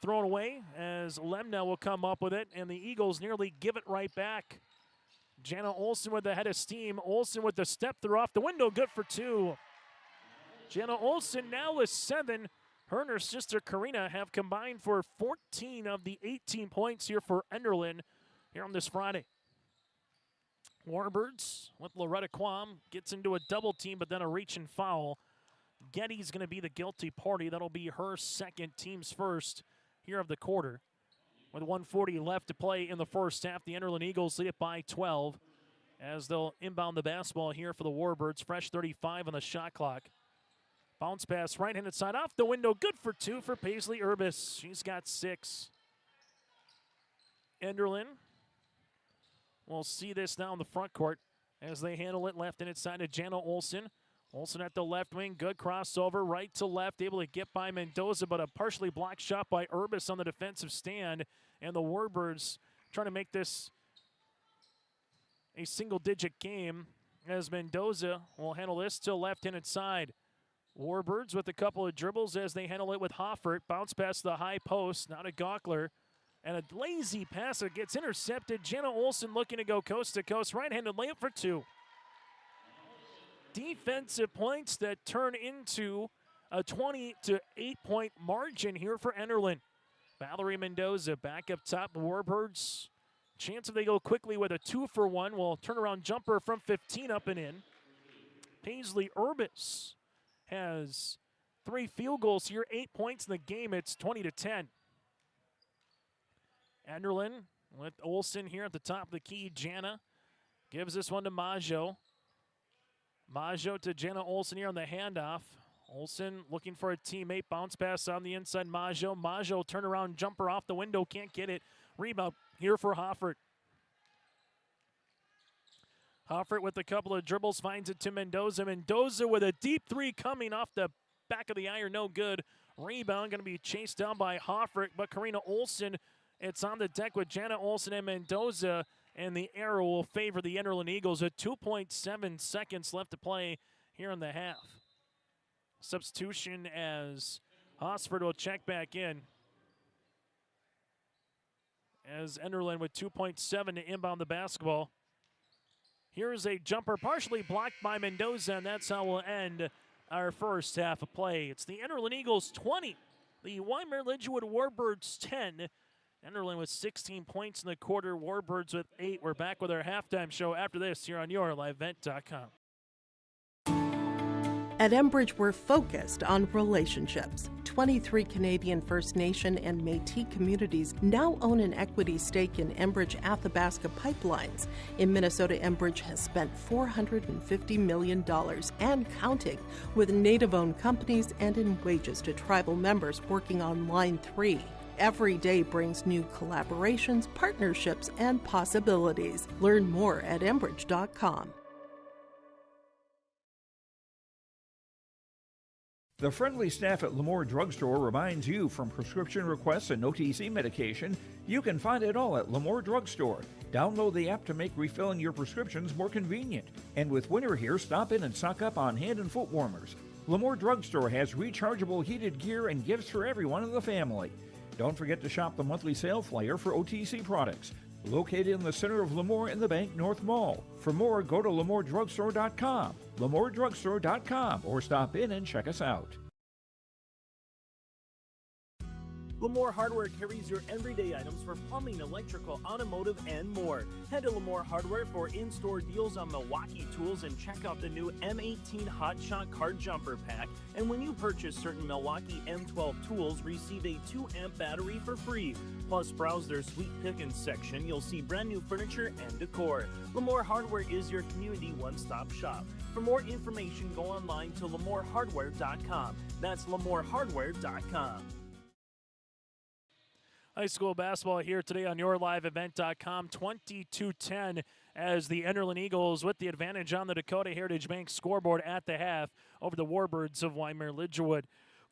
B: thrown away as Lemna will come up with it, and the Eagles nearly give it right back. Jana Olsen with the head of steam. Olsen with the step through off the window, good for 2. Jana Olsen now with 7. Her and her sister Karina have combined for 14 of the 18 points here for Enderlin here on this Friday. Warbirds with Loretta Quam gets into a double team, but then a reach and foul. Getty's going to be the guilty party. That'll be her second, team's first here of the quarter. With 1:40 left to play in the first half, the Enderlin Eagles lead it by 12 as they'll inbound the basketball here for the Warbirds. Fresh 35 on the shot clock. Bounce pass, right-handed side off the window. Good for 2 for Paisley Urbis. She's got 6. Enderlin will see this now in the front court as they handle it left-handed side to Jana Olsen. Olsen at the left wing, good crossover, right to left, able to get by Mendoza, but a partially blocked shot by Urbis on the defensive stand. And the Warbirds trying to make this a single-digit game as Mendoza will handle this to left-handed side. Warbirds with a couple of dribbles as they handle it with Hoffert. Bounce past the high post, now to Gockler. And a lazy pass that gets intercepted. Jana Olsen looking to go coast to coast. Right-handed layup for 2. Defensive points that turn into a 20-8-point margin here for Enderlin. Valerie Mendoza back up top. Warbirds, chance if they go quickly with a 2-for-1. Will turnaround jumper from 15 up and in. Paisley Urbis has 3 field goals here, 8 points in the game. It's 20-10. Enderlin with Olsen here at the top of the key. Jana gives this one to Maggio. Maggio to Jana Olsen here on the handoff. Olsen looking for a teammate. Bounce pass on the inside. Maggio. Maggio turnaround jumper off the window. Can't get it. Rebound here for Hoffert. Hoffert with a couple of dribbles finds it to Mendoza. Mendoza with a deep 3 coming off the back of the iron. No good. Rebound going to be chased down by Hoffert, but Karina Olsen, it's on the deck with Jana Olsen and Mendoza, and the arrow will favor the Enderlin Eagles at 2.7 seconds left to play here in the half. Substitution as Hosford will check back in. As Enderlin with 2.7 to inbound the basketball. Here's a jumper partially blocked by Mendoza, and that's how we'll end our first half of play. It's the Enderlin Eagles 20, the Wyndmere Lidgerwood Warbirds 10. Enderlin with 16 points in the quarter, Warbirds with 8. We're back with our halftime show after this here on YourLiveEvent.com.
C: At Enbridge, we're focused on relationships. 23 Canadian First Nation and Métis communities now own an equity stake in Enbridge Athabasca Pipelines. In Minnesota, Enbridge has spent $450 million and counting, with Native-owned companies and in wages to tribal members working on Line 3. Every day brings new collaborations, partnerships, and possibilities. Learn more at Enbridge.com.
D: The friendly staff at Lamore Drugstore reminds you, from prescription requests and OTC medication, you can find it all at Lamore Drugstore. Download the app to make refilling your prescriptions more convenient. And with winter here, stop in and stock up on hand and foot warmers. Lamore Drugstore has rechargeable heated gear and gifts for everyone in the family. Don't forget to shop the monthly sale flyer for OTC products. Located in the center of Lemoore in the Bank North Mall. For more, go to LemoreDrugstore.com, LemoreDrugstore.com, or stop in and check us out.
E: Lamore Hardware carries your everyday items for plumbing, electrical, automotive, and more. Head to Lamore Hardware for in-store deals on Milwaukee tools and check out the new M18 Hotshot Card Jumper Pack. And when you purchase certain Milwaukee M12 tools, receive a 2-amp battery for free. Plus, browse their sweet pickings section. You'll see brand new furniture and decor. Lamore Hardware is your community one-stop shop. For more information, go online to LamoreHardware.com. That's LamoreHardware.com.
B: High school basketball here today on YourLiveEvent.com. 22-10 as the Enderlin Eagles with the advantage on the Dakota Heritage Bank scoreboard at the half over the Warbirds of Wyndmere Lidgerwood.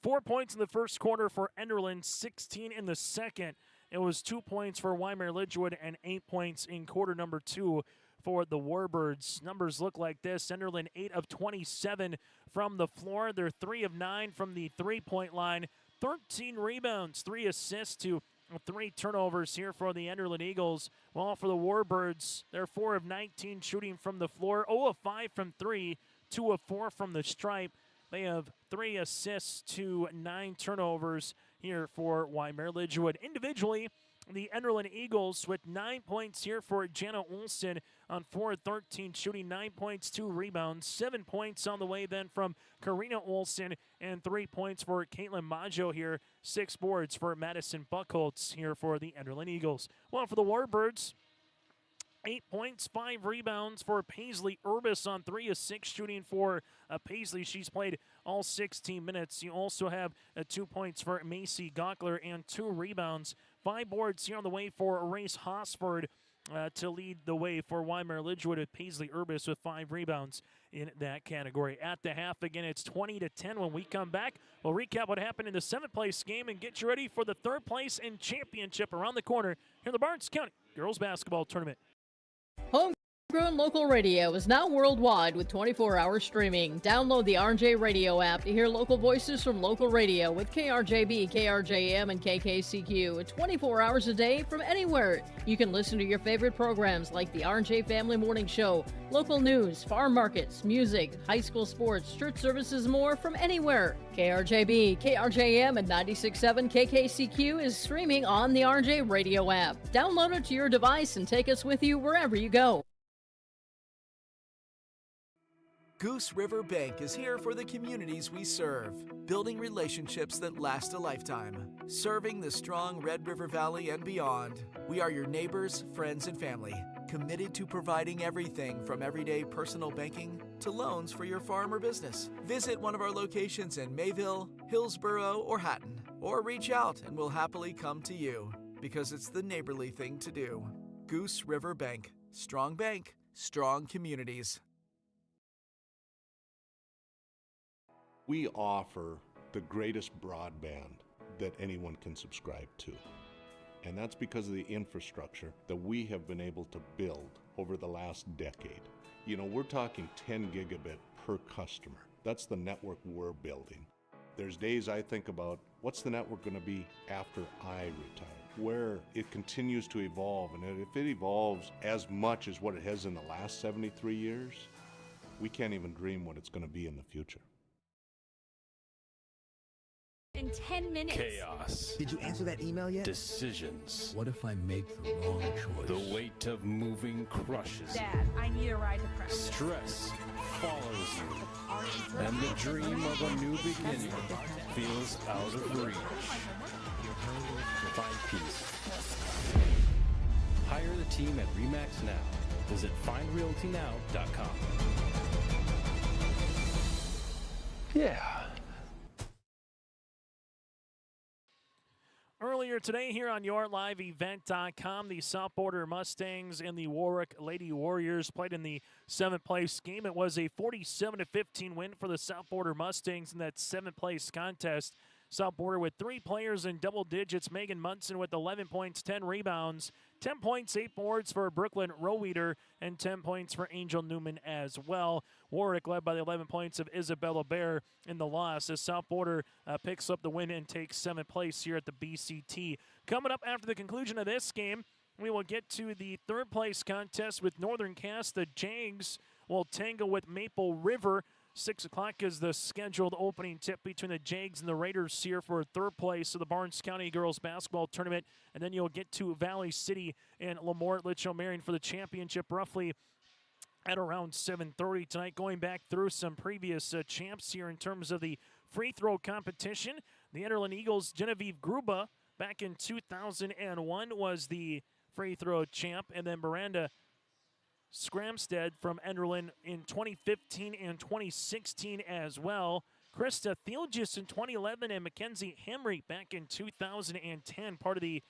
B: 4 points in the first quarter for Enderlin, 16 in the second. It was 2 points for Wyndmere Lidgerwood and 8 points in quarter number 2 for the Warbirds. Numbers look like this. Enderlin 8 of 27 from the floor. They're 3 of 9 from the three-point line. 13 rebounds, 3 assists to 3 turnovers here for the Enderlin Eagles. While for the Warbirds, they're 4 of 19 shooting from the floor, 0 of 5 from 3, 2 of 4 from the stripe. They have 3 assists to 9 turnovers here for Wyndmere Lidgerwood. Individually, the Enderlin Eagles with 9 points here for Jana Olsen on 4 of 13 shooting, 9 points, 2 rebounds, 7 points on the way then from Karina Olsen, and 3 points for Caitlin Maggio here, 6 boards for Madison Buckholtz here for the Enderlin Eagles. Well, for the Warbirds, 8 points, 5 rebounds for Paisley Urbis on 3 of 6 shooting for Paisley. She's played all 16 minutes. You also have 2 points for Macy Gockler and 2 rebounds. 5 boards here on the way for Race Hosford to lead the way for Wyndmere Lidgerwood with Paisley Urbis with 5 rebounds in that category. At the half, again, it's 20-10. When we come back, we'll recap what happened in the 7th place game and get you ready for the 3rd place and championship around the corner here in the Barnes County Girls Basketball Tournament.
F: Homegrown local radio is now worldwide with 24-hour streaming. Download the RJ Radio app to hear local voices from local radio with KRJB, KRJM, and KKCQ 24 hours a day from anywhere. You can listen to your favorite programs like the RJ Family Morning Show, local news, farm markets, music, high school sports, church services, more from anywhere. KRJB, KRJM, and 96.7 KKCQ is streaming on the RJ Radio app. Download it to your device and take us with you wherever you go.
G: Goose River Bank is here for the communities we serve, building relationships that last a lifetime. Serving the strong Red River Valley and beyond, we are your neighbors, friends, and family, committed to providing everything from everyday personal banking to loans for your farm or business. Visit one of our locations in Mayville, Hillsborough, or Hatton, or reach out and we'll happily come to you, because it's the neighborly thing to do. Goose River Bank. Strong bank, strong communities.
H: We offer the greatest broadband that anyone can subscribe to. And that's because of the infrastructure that we have been able to build over the last decade. You know, we're talking 10 gigabit per customer. That's the network we're building. There's days I think about, what's the network going to be after I retire? where it continues to evolve, and if it evolves as much as what it has in the last 73 years, we can't even dream what it's going to be in the future.
I: In 10 minutes.
J: Chaos.
S: Did you answer that email yet?
J: Decisions.
S: What if I make the wrong choice?
J: The weight of moving crushes.
I: Dad, I need a ride to Preston.
J: Stress follows you. And the dream of a new beginning feels out of reach. Find peace. Hire the team at RE/MAX now. Visit findrealtynow.com.
L: Yeah.
B: Earlier today here on YourLiveEvent.com, the South Border Mustangs and the Warwick Lady Warriors played in the 7th place game. It was a 47-15 win for the South Border Mustangs in that 7th place contest. South Border with 3 players in double digits. Megan Munson with 11 points, 10 rebounds, 10 points, 8 boards for Brooklyn Roweeder, and 10 points for Angel Newman as well. Warwick led by the 11 points of Isabella Bear in the loss as South Border picks up the win and takes 7th place here at the BCT. Coming up after the conclusion of this game, we will get to the 3rd place contest with Northern Cass. The Jags will tangle with Maple River. 6 o'clock is the scheduled opening tip between the Jags and the Raiders here for 3rd place of the Barnes County Girls Basketball Tournament. And then you'll get to Valley City and Lemoore Litchfield Marion for the championship roughly at around 7:30 tonight. Going back through some previous champs here in terms of the free throw competition. The Enderlin Eagles, Genevieve Gruba, back in 2001 was the free throw champ. And then Miranda Scramstead from Enderlin in 2015 and 2016 as well. Krista Thielgis in 2011 and Mackenzie Henry back in 2010. Part of the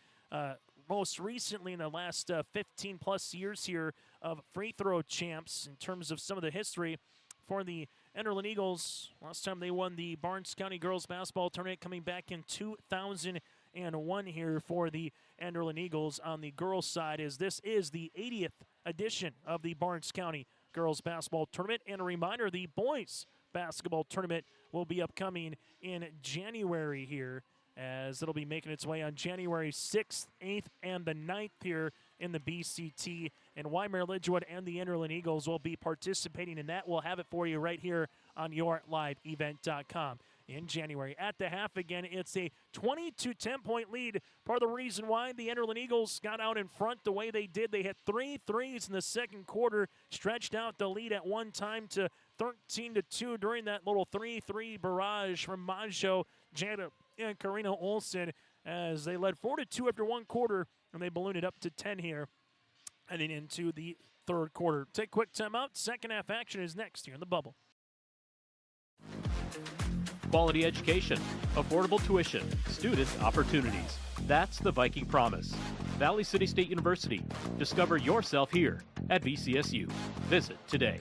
B: most recently in the last 15 plus years here of free throw champs in terms of some of the history for the Enderlin Eagles. Last time they won the Barnes County Girls Basketball Tournament coming back in 2001 here for the Enderlin Eagles on the girls side, as this is the 80th edition of the Barnes County Girls Basketball Tournament. And a reminder, the boys basketball tournament will be upcoming in January here, as it'll be making its way on January 6th, 8th, and the 9th here in the BCT. And Wyndmere, Lidgerwood, and the Enderlin Eagles will be participating in that. We'll have it for you right here on YourLiveEvent.com. In January. At the half again, it's a 20-10 point lead. Part of the reason why the Enderlin Eagles got out in front the way they did, they hit 3 threes in the second quarter, stretched out the lead at one time to 13-2 during that little 3-3 barrage from Majo, Jana, and Karina Olsen, as they led 4-2 after one quarter, and they ballooned it up to 10 here heading into the third quarter. Take a quick timeout. Second half action is next here in the bubble.
M: Quality education, affordable tuition, student opportunities. That's the Viking promise. Valley City State University. Discover yourself here at VCSU. Visit today.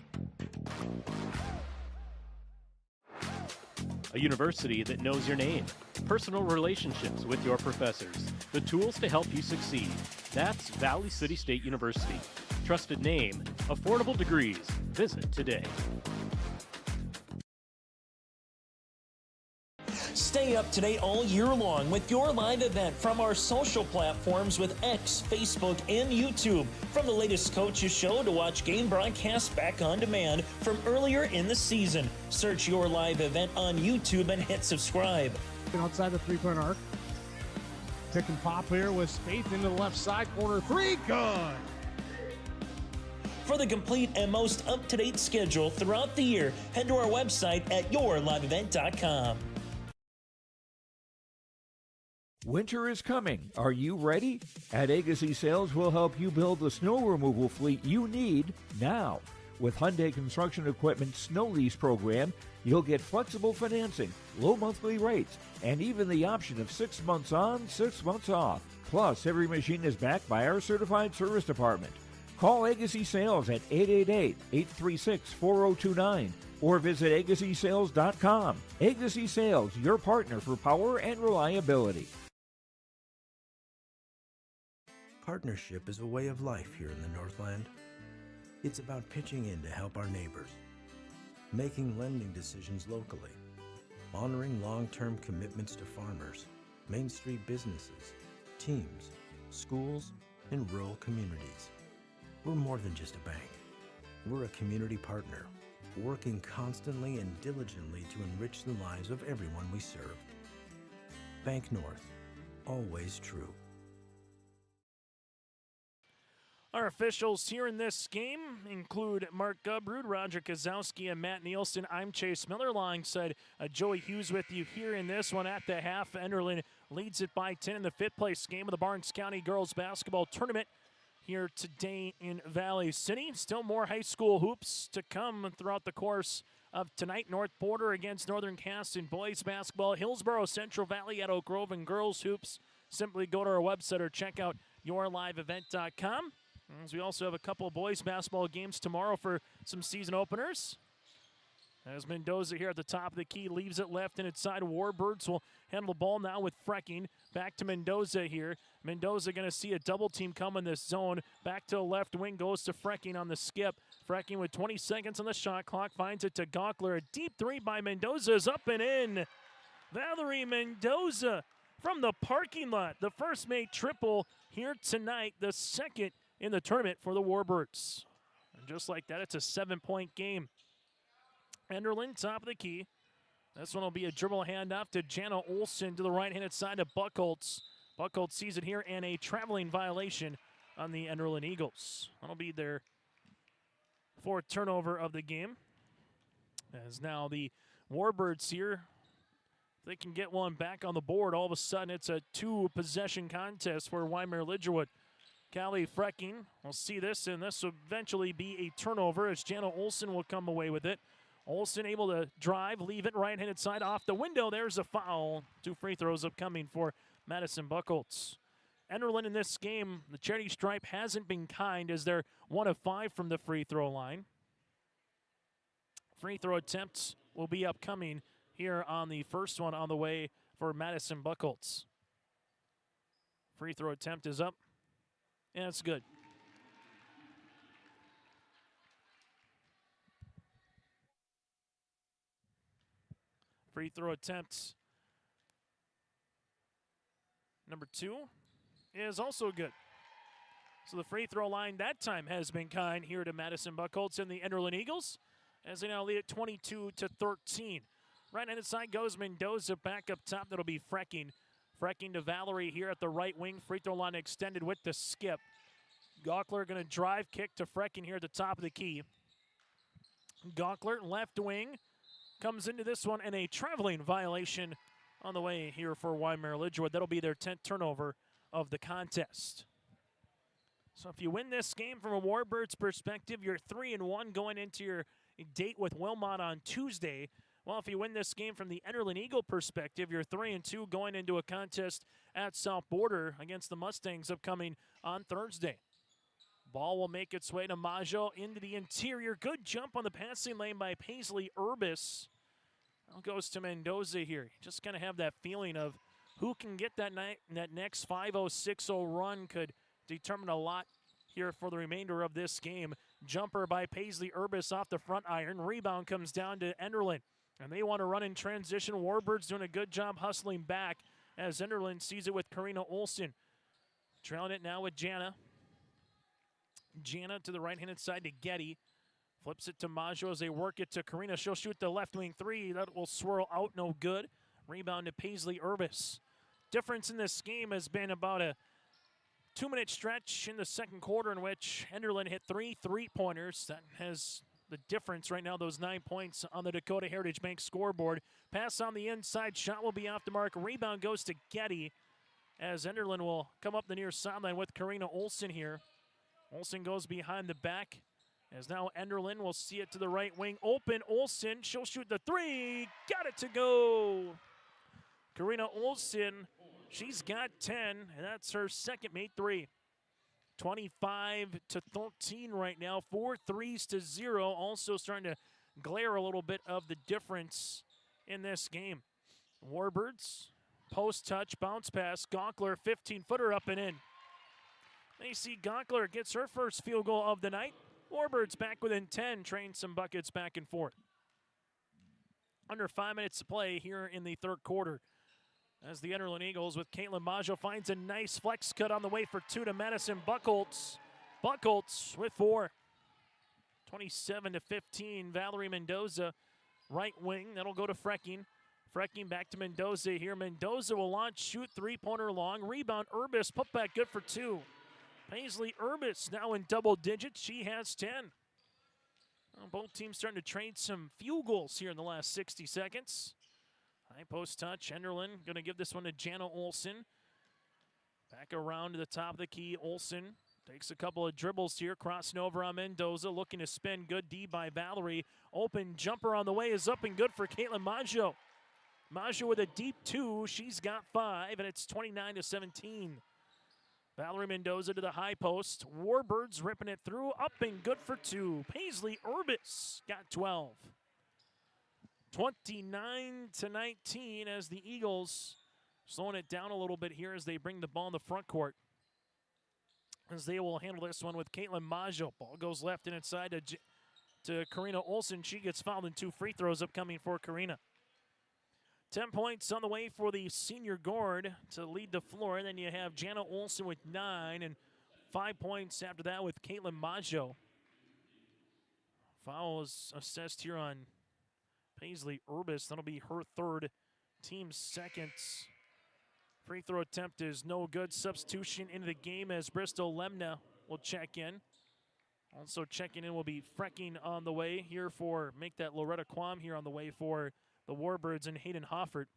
M: A university that knows your name. Personal relationships with your professors. The tools to help you succeed. That's Valley City State University. Trusted name, affordable degrees. Visit today.
N: Stay up to date all year long with your live event from our social platforms with X, Facebook, and YouTube. From the latest coaches show to watch game broadcasts back on demand from earlier in the season. Search your live event on YouTube and hit subscribe.
O: Outside the three-point arc. Pick and pop here with Spaeth into the left side corner. 3, good.
N: For the complete and most up-to-date schedule throughout the year, head to our website at yourliveevent.com.
D: Winter is coming. Are you ready? At Agassi Sales, we'll help you build the snow removal fleet you need now. With Hyundai Construction Equipment Snow Lease Program, you'll get flexible financing, low monthly rates, and even the option of 6 months on, 6 months off. Plus, every machine is backed by our certified service department. Call Agassi Sales at 888-836-4029 or visit agassisales.com. Agassi Sales, your partner for power and reliability.
K: Partnership is a way of life here in the Northland. It's about pitching in to help our neighbors, making lending decisions locally, honoring long-term commitments to farmers, Main Street businesses, teams, schools, and rural communities. We're more than just a bank. We're a community partner, working constantly and diligently to enrich the lives of everyone we serve. Bank North, always true.
B: Our officials here in this game include Mark Gubrud, Roger Kozowski, and Matt Nielsen. I'm Chase Miller alongside Joey Hughes with you here in this one at the half. Enderlin leads it by 10 in the fifth place game of the Barnes County Girls Basketball Tournament here today in Valley City. Still more high school hoops to come throughout the course of tonight. North Border against Northern Cass in boys basketball. Hillsborough, Central Valley at Oak Grove in girls hoops. Simply go to our website or check out yourliveevent.com. As we also have a couple of boys basketball games tomorrow for some season openers. As Mendoza here at the top of the key leaves it left and inside. Warbirds will handle the ball now with Frecking. Back to Mendoza here. Mendoza going to see a double team come in this zone. Back to the left wing goes to Frecking on the skip. Frecking with 20 seconds on the shot clock finds it to Gockler. A deep three by Mendoza is up and in. Valerie Mendoza from the parking lot. The first made triple here tonight. The second in the tournament for the Warbirds. And just like that, it's a 7-point game. Enderlin, top of the key. This one will be a dribble handoff to Jana Olsen to the right-handed side of Buckholtz. Buckholtz sees it here and a traveling violation on the Enderlin Eagles. That'll be their fourth turnover of the game. As now the Warbirds here, if they can get one back on the board, all of a sudden it's a two-possession contest for Wyndmere Lidgerwood. Callie Frecking will see this, and this will eventually be a turnover as Jana Olsen will come away with it. Olsen able to drive, leave it right-handed side off the window. There's a foul. 2 free throws upcoming for Madison Buckholtz. Enderlin in this game, the charity stripe hasn't been kind as they're 1 of 5 from the free throw line. Free throw attempts will be upcoming here on the first one on the way for Madison Buckholtz. Free throw attempt is up. And it's good. Free throw attempt number 2 is also good. So the free throw line that time has been kind here to Madison Buckholtz and the Enderlin Eagles as they now lead at 22-13. Right-handed side goes Mendoza back up top. That'll be Frecking. Frecking to Valerie here at the right wing. Free throw line extended with the skip. Gockler going to drive kick to Frecking here at the top of the key. Gockler, left wing, comes into this one and a traveling violation on the way here for Wyndmere Lidgerwood. That'll be their 10th turnover of the contest. So if you win this game from a Warbirds perspective, you're 3-1 going into your date with Wilmot on Tuesday. Well, if you win this game from the Enderlin Eagle perspective, you're 3-2 going into a contest at South Border against the Mustangs upcoming on Thursday. Ball will make its way to Majo into the interior. Good jump on the passing lane by Paisley Urbis. Now goes to Mendoza here. Just kind of have that feeling of who can get that next 5-0, 6-0 run could determine a lot here for the remainder of this game. Jumper by Paisley Urbis off the front iron. Rebound comes down to Enderlin. And they want to run in transition. Warbirds doing a good job hustling back as Enderlin sees it with Karina Olsen. Trailing it now with Jana. Jana to the right-handed side to Getty. Flips it to Majo as they work it to Karina. She'll shoot the left wing three. That will swirl out, no good. Rebound to Paisley Urbis. Difference in this game has been about a 2-minute stretch in the second quarter in which Enderlin hit 3 3-pointers. That has the difference right now, those 9 points on the Dakota Heritage Bank scoreboard. Pass on the inside, shot will be off the mark. Rebound goes to Getty as Enderlin will come up the near sideline with Karina Olsen here. Olsen goes behind the back as now Enderlin will see it to the right wing. Open Olsen, she'll shoot the three. Got it to go. Karina Olsen, she's got 10, and that's her second made three. 25-13 right now, 4 threes to 0. Also starting to glare a little bit of the difference in this game. Warbirds, post touch, bounce pass. Gonkler, 15-footer up and in. Macy Gonkler gets her first field goal of the night. Warbirds back within 10, train some buckets back and forth. Under 5 minutes to play here in the third quarter. As the Enderlin Eagles with Caitlin Maggio finds a nice flex cut on the way for 2 to Madison Buckholtz. Buckholtz with 4. 27-15, Valerie Mendoza, right wing. That'll go to Frecking. Frecking back to Mendoza here. Mendoza will launch, shoot, three-pointer long. Rebound, Urbis, put back good for 2. Paisley Urbis now in double digits. She has 10. Well, both teams starting to trade some field goals here in the last 60 seconds. High post touch. Enderlin going to give this one to Jana Olsen. Back around to the top of the key. Olsen takes a couple of dribbles here. Crossing over on Mendoza. Looking to spin. Good D by Valerie. Open jumper on the way is up and good for Caitlin Maggio. Maggio with a deep 2. She's got 5, and it's 29-17. Valerie Mendoza to the high post. Warbirds ripping it through. Up and good for 2. Paisley Urbis got 12. 29-19 as the Eagles slowing it down a little bit here as they bring the ball in the front court. As they will handle this one with Caitlin Maggio. Ball goes left and inside to Karina Olsen. She gets fouled in 2 free throws upcoming for Karina. 10 points on the way for the senior guard to lead the floor. And then you have Jana Olsen with 9 and 5 points after that with Caitlin Maggio. Foul is assessed here on Paisley Urbis. That'll be her 3rd, team's 2nd. Free throw attempt is no good. Substitution into the game as Bristol Lemna will check in. Also checking in will be Frecking on the way here for, make that Loretta Quam here on the way for the Warbirds and Hayden Hoffert.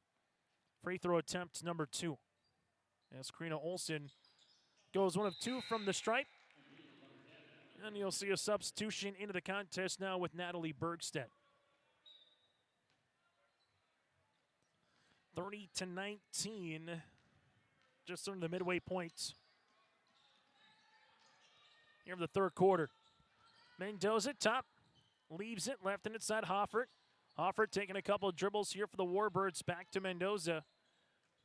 B: Free throw attempt number 2. As Karina Olsen goes 1 of 2 from the stripe. And you'll see a substitution into the contest now with Natalie Bergstedt. 30-19, just under the midway point here in the 3rd quarter. Mendoza top, leaves it, left and inside Hoffert. Hoffert taking a couple of dribbles here for the Warbirds, back to Mendoza.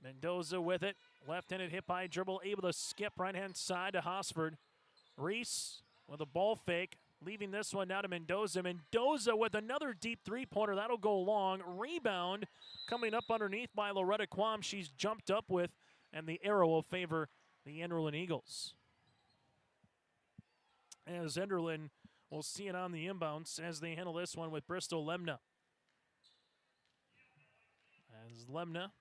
B: Mendoza with it, left-handed hip high dribble, able to skip right-hand side to Hosford. Reese with a ball fake, leaving this one now to Mendoza. Mendoza with another deep three-pointer, that'll go long. Rebound coming up underneath by Loretta Quam. She's jumped up with, and the arrow will favor the Enderlin Eagles. As Enderlin will see it on the inbounds as they handle this one with Bristol Lemna. As Lemna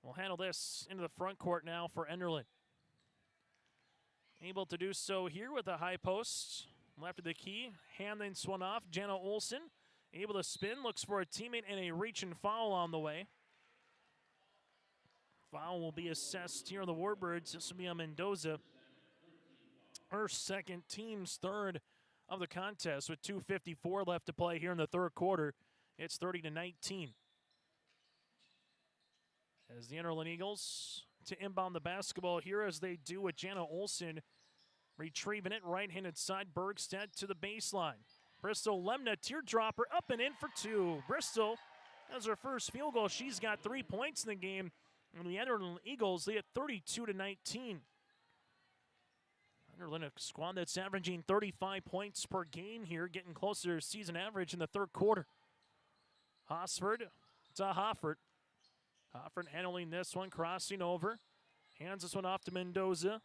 B: will handle this into the front court now for Enderlin. Able to do so here with the high post. Left of the key, hand then swung off. Jana Olsen able to spin, looks for a teammate and a reach and foul on the way. Foul will be assessed here on the Warbirds. This will be on Mendoza. Her 2nd, team's 3rd of the contest with 2:54 left to play here in the 3rd quarter. It's 30-19. As the Enderlin Eagles to inbound the basketball here as they do with Jana Olsen. Retrieving it, right-handed side, Bergstedt to the baseline. Bristol Lemna, teardropper, up and in for 2. Bristol has her first field goal. She's got 3 points in the game. And the Enderlin Eagles lead at 32-19. Enderlin, a squad that's averaging 35 points per game here, getting closer to season average in the 3rd quarter. Hosford to Hoffert. Hoffert handling this one, crossing over. Hands this one off to Mendoza.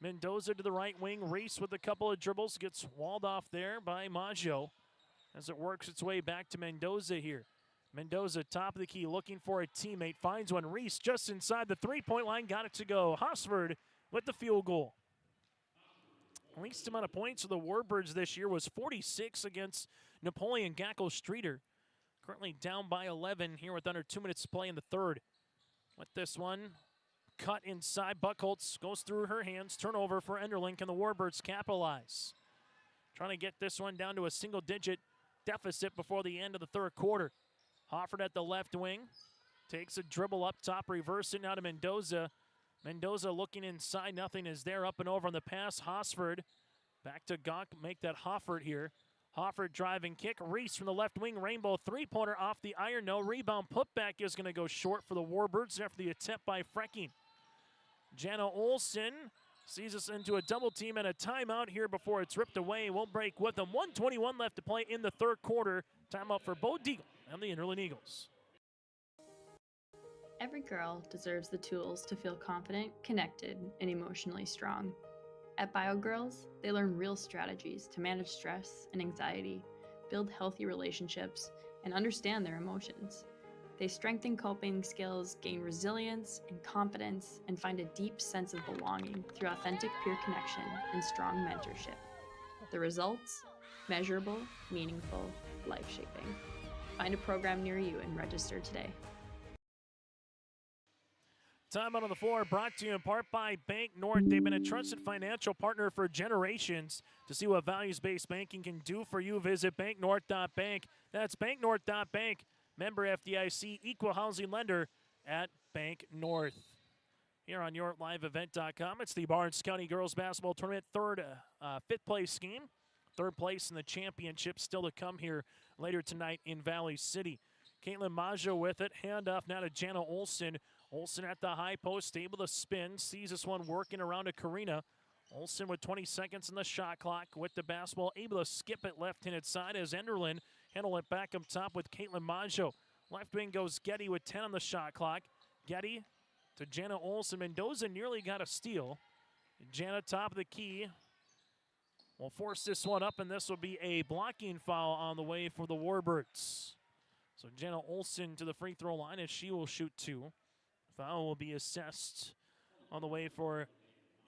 B: Mendoza to the right wing. Reese with a couple of dribbles. Gets walled off there by Maggio as it works its way back to Mendoza here. Mendoza, top of the key, looking for a teammate. Finds one. Reese just inside the three-point line. Got it to go. Hosford with the field goal. Least amount of points for the Warbirds this year was 46 against Napoleon Gackle-Streeter. Currently down by 11 here with under 2 minutes to play in the 3rd. With this one, cut inside. Buckholtz goes through her hands. Turnover for Enderlin. Can the Warbirds capitalize? Trying to get this one down to a single-digit deficit before the end of the 3rd quarter. Hoffert at the left wing. Takes a dribble up top. Reverse it now to Mendoza. Mendoza looking inside. Nothing is there. Up and over on the pass. Hosford back to Gawk. Make that Hoffert here. Hoffert driving kick. Reese from the left wing. Rainbow three-pointer off the iron. No rebound. Putback is going to go short for the Warbirds after the attempt by Frecking. Jana Olsen sees us into a double team and a timeout here before it's ripped away. We'll break with them. 1:21 left to play in the 3rd quarter. Timeout for Bo Deagle and the Enderlin Eagles.
P: Every girl deserves the tools to feel confident, connected, and emotionally strong. At BioGirls, they learn real strategies to manage stress and anxiety, build healthy relationships, and understand their emotions. They strengthen coping skills, gain resilience and confidence, and find a deep sense of belonging through authentic peer connection and strong mentorship. The results? Measurable, meaningful, life-shaping. Find a program near you and register today.
B: Time out on the floor brought to you in part by Bank North. They've been a trusted financial partner for generations. To see what values-based banking can do for you, visit banknorth.bank. That's banknorth.bank. Member FDIC, equal housing lender at Bank North. Here on YourLiveEvent.com, it's the Barnes County Girls Basketball Tournament fifth place game. Third place in the championship still to come here later tonight in Valley City. Caitlin Maggio with it. Handoff now to Jana Olsen. Olsen at the high post, able to spin. Sees this one working around to Karina. Olsen with 20 seconds in the shot clock with the basketball. Able to skip it left-handed side as Enderlin handle it back up top with Caitlin Maggio. Left wing goes Getty with 10 on the shot clock. Getty to Jana Olsen. Mendoza nearly got a steal. Jana top of the key. Will force this one up, and this will be a blocking foul on the way for the Warbirds. So Jana Olsen to the free throw line as she will shoot two. Foul will be assessed on the way for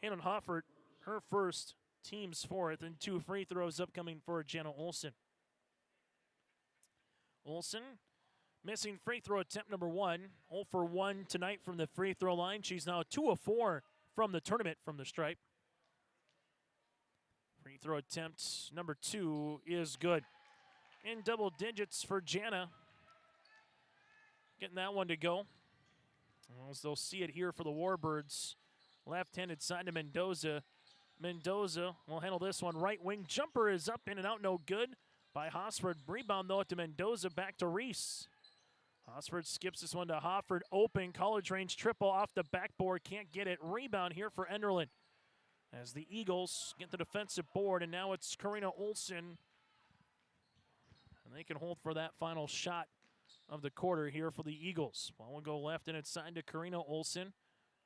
B: Hannah Hoffert, her first, team's fourth, and 2 free throws upcoming for Jana Olsen. Olsen missing free throw attempt number 1. 0 for 1 tonight from the free throw line. She's now 2 of 4 from the tournament from the stripe. Free throw attempt number 2 is good. In double digits for Jana. Getting that one to go. As they'll see it here for the Warbirds. Left-handed side to Mendoza. Mendoza will handle this one. Right wing jumper is up, in and out, no good by Hosford. Rebound, though, to Mendoza. Back to Reese. Hosford skips this one to Hofford. Open, college range triple off the backboard. Can't get it. Rebound here for Enderlin. As the Eagles get the defensive board, and now it's Karina Olsen. And they can hold for that final shot of the quarter here for the Eagles. Ball will go left and inside to Karina Olsen.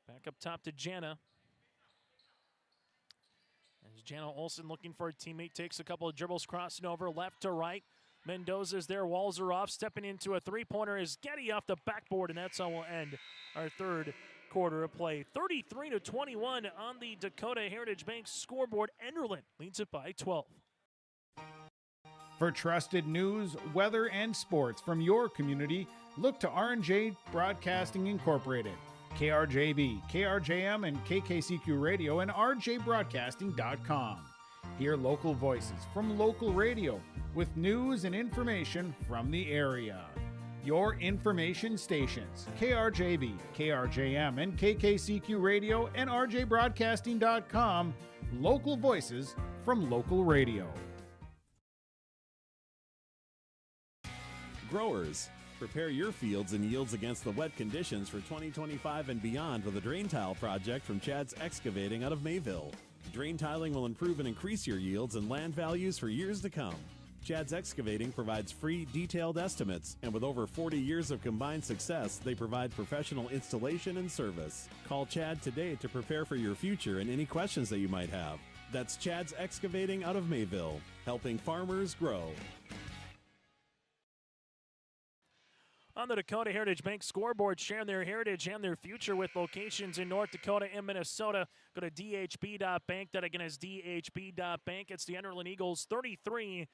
B: Back up top to Jana. As Jana Olsen looking for a teammate, takes a couple of dribbles, crossing over left to right. Mendoza's there, walls are off. Stepping into a three-pointer is Getty off the backboard, and that's how we'll end our third quarter of play. 33-21 on the Dakota Heritage Bank scoreboard. Enderlin leads it by 12.
Q: For trusted news, weather, and sports from your community, look to R&J Broadcasting Incorporated, KRJB, KRJM, and KKCQ Radio, and rjbroadcasting.com. Hear local voices from local radio with news and information from the area. Your information stations, KRJB, KRJM, and KKCQ Radio, and rjbroadcasting.com. Local voices from local radio.
R: Growers, prepare your fields and yields against the wet conditions for 2025 and beyond with a drain tile project from Chad's Excavating out of Mayville. Drain tiling will improve and increase your yields and land values for years to come. Chad's Excavating provides free, detailed estimates, and with over 40 years of combined success, they provide professional installation and service. Call Chad today to prepare for your future and any questions that you might have. That's Chad's Excavating out of Mayville, helping farmers grow.
B: On the Dakota Heritage Bank scoreboard, sharing their heritage and their future with locations in North Dakota and Minnesota. Go to dhb.bank. That again is dhb.bank. It's the Enderlin Eagles 33-21,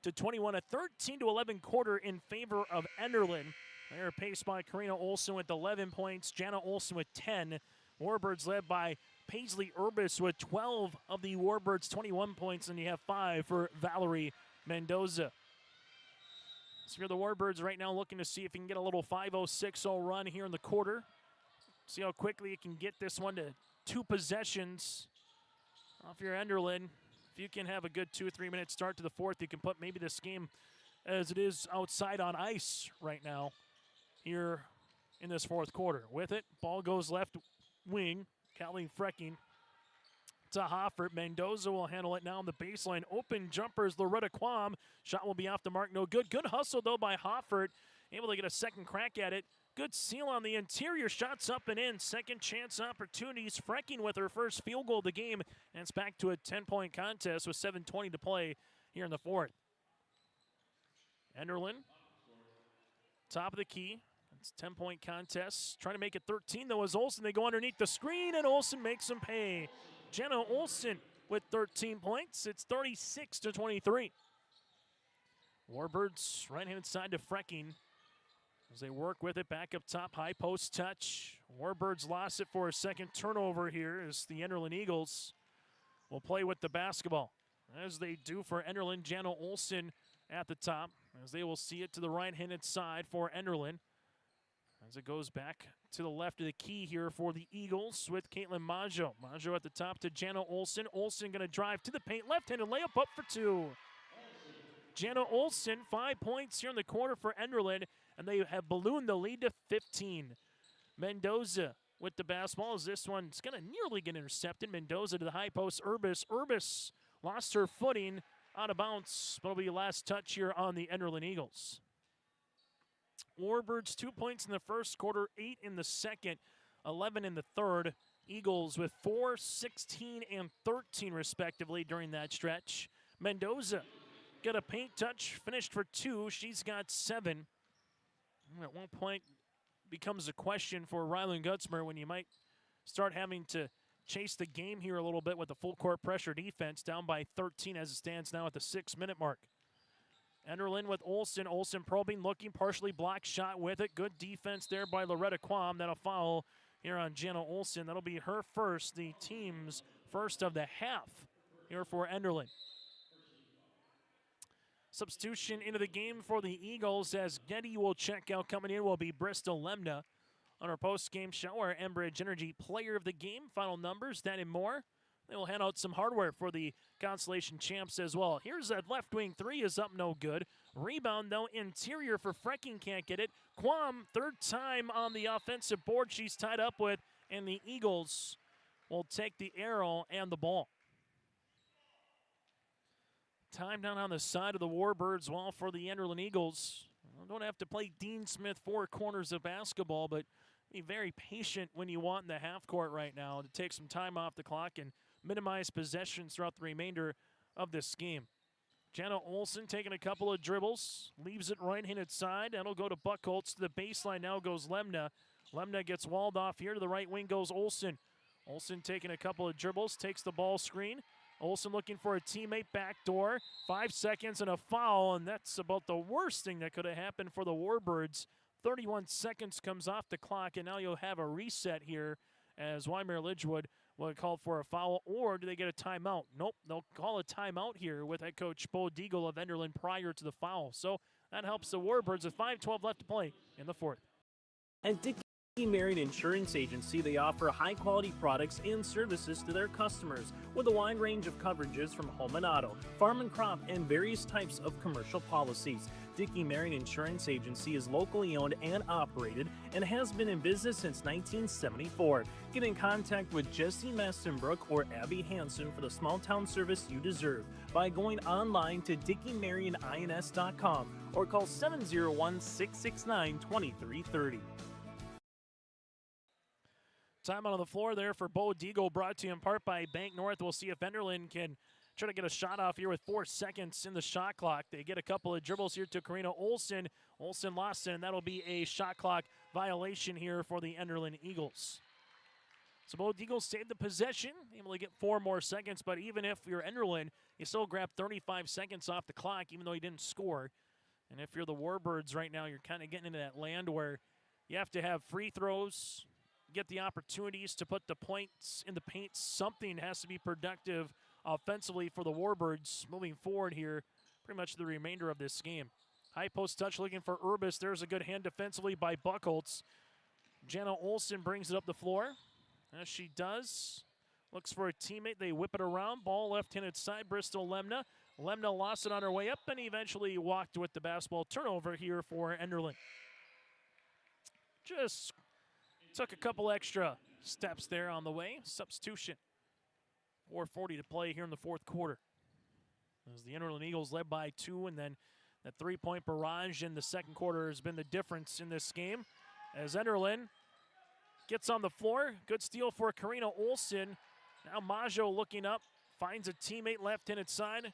B: a 13-11 quarter in favor of Enderlin. They're paced by Karina Olsen with 11 points, Jana Olsen with 10. Warbirds led by Paisley Urbis with 12 of the Warbirds' 21 points, and you have 5 for Valerie Mendoza. So you're the Warbirds right now looking to see if you can get a little 5-0-6-0 run here in the quarter. See how quickly you can get this one to 2 possessions off your Enderlin. If you can have a good 2-3 minute start to the fourth, you can put maybe this game as it is outside on ice right now here in this fourth quarter. With it, ball goes left wing. Callie Frecking to Hoffert. Mendoza will handle it now on the baseline. Open jumpers, Loretta Quam. Shot will be off the mark, no good. Good hustle, though, by Hoffert. Able to get a second crack at it. Good seal on the interior. Shots up and in. Second chance opportunities. Frecking with her first field goal of the game. And it's back to a 10-point contest with 7:20 to play here in the fourth. Enderlin, top of the key. It's a 10-point contest. Trying to make it 13, though, as Olsen. They go underneath the screen, and Olsen makes them pay. Jenna Olsen with 13 points. It's 36-23. Warbirds right-handed side to Frecking as they work with it back up top. High post touch. Warbirds lost it for a second turnover here as the Enderlin Eagles will play with the basketball. As they do for Enderlin, Jenna Olsen at the top as they will see it to the right-handed side for Enderlin. As it goes back to the left of the key here for the Eagles with Caitlin Maggio. Maggio at the top to Jenna Olsen. Olsen going to drive to the paint. Left-handed layup up for two. Jenna Olsen, 5 points here in the quarter for Enderlin, and they have ballooned the lead to 15. Mendoza with the basketball as this one's going to nearly get intercepted. Mendoza to the high post. Urbis lost her footing out of bounds. That'll be last touch here on the Enderlin Eagles. Warbirds 2 points in the first quarter, 8 in the second, 11 in the third. Eagles with 4, 16, and 13 respectively during that stretch. Mendoza got a paint touch, finished for 2. She's got 7. At one point becomes a question for Ryland Gutzmer when you might start having to chase the game here a little bit with the full court pressure defense, down by 13 as it stands now at the 6-minute mark. Enderlin with Olsen. Olsen probing, looking, partially blocked shot with it. Good defense there by Loretta Quam. That'll foul here on Jenna Olsen. That'll be her first, the team's first of the half here for Enderlin. Substitution into the game for the Eagles as Getty will check out. Coming in will be Bristol Lemna. On our post-game show, our Enbridge Energy Player of the Game. Final numbers, that and more. They will hand out some hardware for the Constellation Champs as well. Here's that left wing three is up, no good. Rebound, though, interior for Frecking, can't get it. Quam, third time on the offensive board she's tied up with, and the Eagles will take the arrow and the ball. Time down on the side of the Warbirds, well, for the Enderlin Eagles. Don't have to play Dean Smith 4 corners of basketball, but be very patient when you want in the half court right now to take some time off the clock and minimize possessions throughout the remainder of this game. Jenna Olsen taking a couple of dribbles, leaves it right-handed side. That'll go to Buckholtz to the baseline. Now goes Lemna. Lemna gets walled off here. To the right wing goes Olsen. Olsen taking a couple of dribbles, takes the ball screen. Olsen looking for a teammate backdoor. 5 seconds and a foul, and that's about the worst thing that could have happened for the Warbirds. 31 seconds comes off the clock, and now you'll have a reset here as Wyndmere Lidgerwood will call for a foul, or do they get a timeout? Nope, they'll call a timeout here with head coach Bo Deagle of Enderlin prior to the foul. So that helps the Warbirds with 5:12 left to play in the fourth.
E: At Dickey Marion Insurance Agency, they offer high-quality products and services to their customers with a wide range of coverages from home and auto, farm and crop, and various types of commercial policies. Dickey Marion Insurance Agency is locally owned and operated and has been in business since 1974. Get in contact with Jesse Massenbrook or Abby Hansen for the small-town service you deserve by going online to dickeymarionins.com or call 701-669-2330.
B: Time out on the floor there for Bo Deagle, brought to you in part by Bank North. We'll see if Enderlin can try to get a shot off here with 4 seconds in the shot clock. They get a couple of dribbles here to Karina Olsen. Olsen lost it, and that'll be a shot clock violation here for the Enderlin Eagles. So Bo Deagle saved the possession, able to get 4 more seconds, but even if you're Enderlin, you still grab 35 seconds off the clock, even though you didn't score. And if you're the Warbirds right now, you're kind of getting into that land where you have to have free throws, get the opportunities to put the points in the paint. Something has to be productive offensively for the Warbirds moving forward here pretty much the remainder of this game. High post touch looking for Urbis. There's a good hand defensively by Buckholtz. Jenna Olsen brings it up the floor. As she does, looks for a teammate. They whip it around. Ball left-handed side, Bristol Lemna. Lemna lost it on her way up and eventually walked with the basketball. Turnover here for Enderlin. Just took a couple extra steps there on the way. Substitution. 4:40 to play here in the fourth quarter. As the Enderlin Eagles led by 2, and then that 3-point barrage in the second quarter has been the difference in this game. As Enderlin gets on the floor. Good steal for Karina Olsen. Now Maggio looking up. Finds a teammate left-handed side.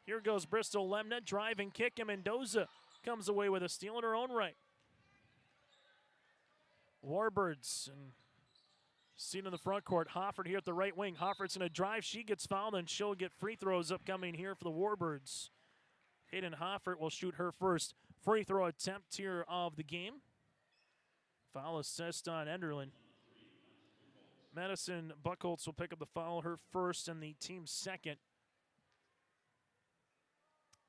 B: Here goes Bristol Lemna. Drive and kick, and Mendoza comes away with a steal in her own right. Warbirds and seen in the front court. Hofford here at the right wing. Hofford's going to drive. She gets fouled, and she'll get free throws upcoming here for the Warbirds. Hayden Hofford will shoot her first free throw attempt here of the game. Foul assist on Enderlin. Madison Buchholz will pick up the foul, her first and the team's second.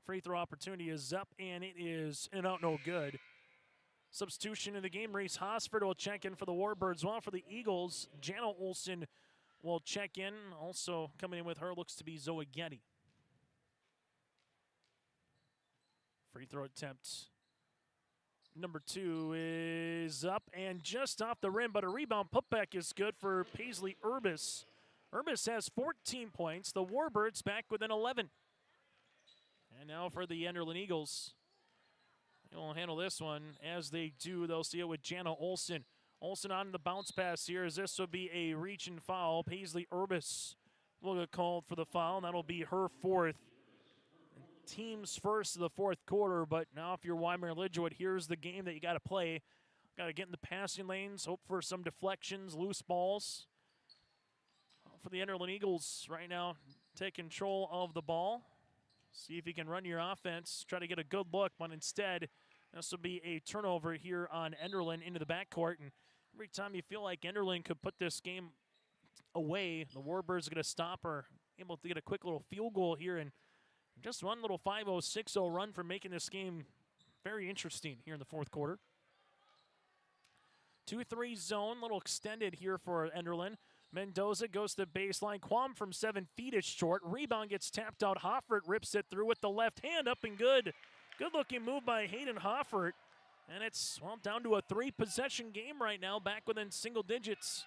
B: Free throw opportunity is up, and it is in and out, no good. Substitution in the game, Reese Hosford will check in for the Warbirds. While for the Eagles, Jana Olsen will check in. Also coming in with her looks to be Zoe Getty. Free throw attempt. Number 2 is up and just off the rim, but a rebound putback is good for Paisley Urbis. Urbis has 14 points. The Warbirds back within 11. And now for the Enderlin Eagles. They will handle this one. As they do, they'll see it with Jana Olsen. Olsen on the bounce pass here, as this will be a reach and foul. Paisley Urbis will get called for the foul, and that'll be her fourth. Team's first of the fourth quarter, but now if you're Wyndmere Lidgerwood, here's the game that you got to play. Got to get in the passing lanes, hope for some deflections, loose balls. For the Enderlin Eagles right now, take control of the ball. See if you can run your offense, try to get a good look, but instead, this will be a turnover here on Enderlin into the backcourt. And every time you feel like Enderlin could put this game away, the Warbirds are going to stop her, able to get a quick little field goal here, and just one little 5-0, 6-0 run for making this game very interesting here in the fourth quarter. 2-3 zone, little extended here for Enderlin. Mendoza goes to baseline. Quam from 7 feet is short. Rebound gets tapped out. Hoffert rips it through with the left hand, up and good. Good-looking move by Hayden Hoffert. And it's, well, down to a 3-possession game right now, back within single digits.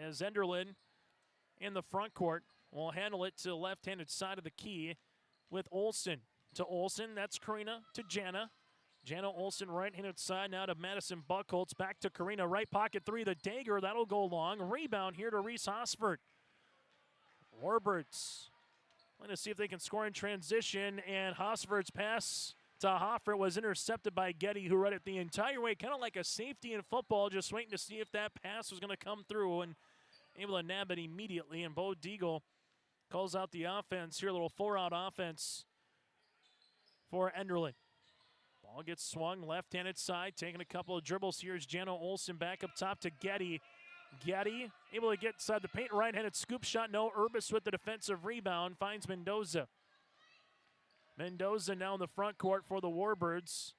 B: As Enderlin in the front court will handle it to the left-handed side of the key with Olsen. To Olsen, that's Karina. To Jana. Jana Olsen, right-handed side, now to Madison Buchholz. Back to Karina, right pocket 3, the dagger, that'll go long. Rebound here to Reese Hosford. Warbirds going to see if they can score in transition, and Hosford's pass to Hoffert was intercepted by Getty, who read it the entire way, kind of like a safety in football, just waiting to see if that pass was going to come through, and able to nab it immediately. And Bo Deagle calls out the offense here, a little 4-out offense for Enderlin. Ball gets swung left-handed side, taking a couple of dribbles. Here's Jana Olsen back up top to Getty. Getty able to get inside the paint, right-handed scoop shot. No, Urbis with the defensive rebound, finds Mendoza. Mendoza now in the front court for the Warbirds.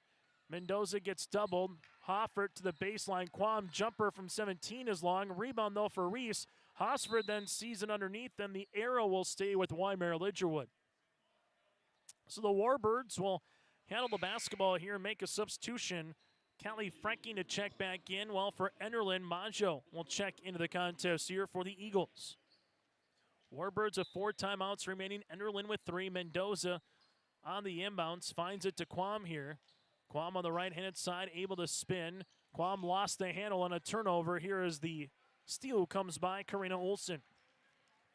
B: Mendoza gets doubled. Hoffert to the baseline. Quam jumper from 17 is long. Rebound though for Reese. Hosford then sees it underneath, and the arrow will stay with Wyndmere Lidgerwood. So the Warbirds will handle the basketball here and make a substitution. Callie Franking to check back in, while for Enderlin, Maggio will check into the contest here for the Eagles. Warbirds with 4 timeouts remaining. Enderlin with 3. Mendoza on the inbounds, finds it to Quam here. Quam on the right-handed side, able to spin. Quam lost the handle on a turnover. Here is the steal, comes by Karina Olsen.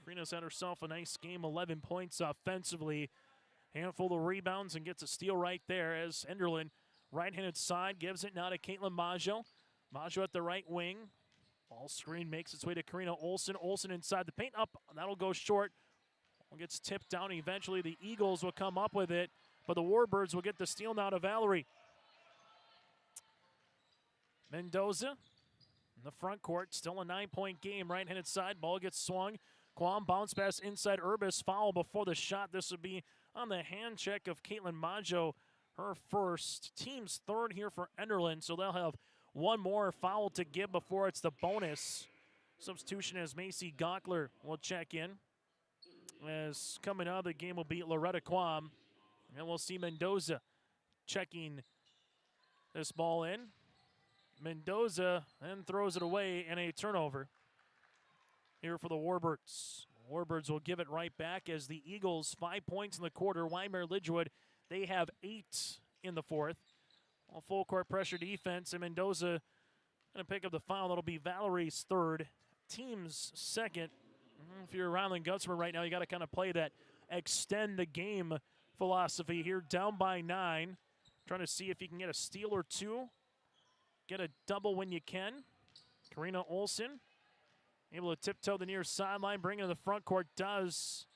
B: Karina's had herself a nice game, 11 points offensively. Handful of rebounds and gets a steal right there as Enderlin, right-handed side, gives it now to Caitlin Maggio. Maggio at the right wing. Ball screen makes its way to Karina Olsen. Olsen inside the paint, up. That'll go short. Ball gets tipped down. Eventually the Eagles will come up with it, but the Warbirds will get the steal now to Valerie. Mendoza in the front court, still a 9-point game. Right-handed side, ball gets swung. Quam bounce pass inside. Urbis foul before the shot. This would be on the hand check of Caitlin Maggio, her first. Team's third here for Enderlin, so they'll have one more foul to give before it's the bonus. Substitution as Macy Gockler will check in. As coming out of the game will be Loretta Quam. And we'll see Mendoza checking this ball in. Mendoza then throws it away in a turnover here for the Warbirds. Warbirds will give it right back as the Eagles 5 points in the quarter. Wyndmere Lidgerwood, they have 8 in the fourth. A full court pressure defense, and Mendoza going to pick up the foul. That'll be Valerie's third, team's second. If you're Ryland Gutzman right now, you got to kind of play that extend the game philosophy here. Down by 9, trying to see if you can get a steal or two. Get a double when you can. Karina Olsen able to tiptoe the near sideline, bring it to the front court, does.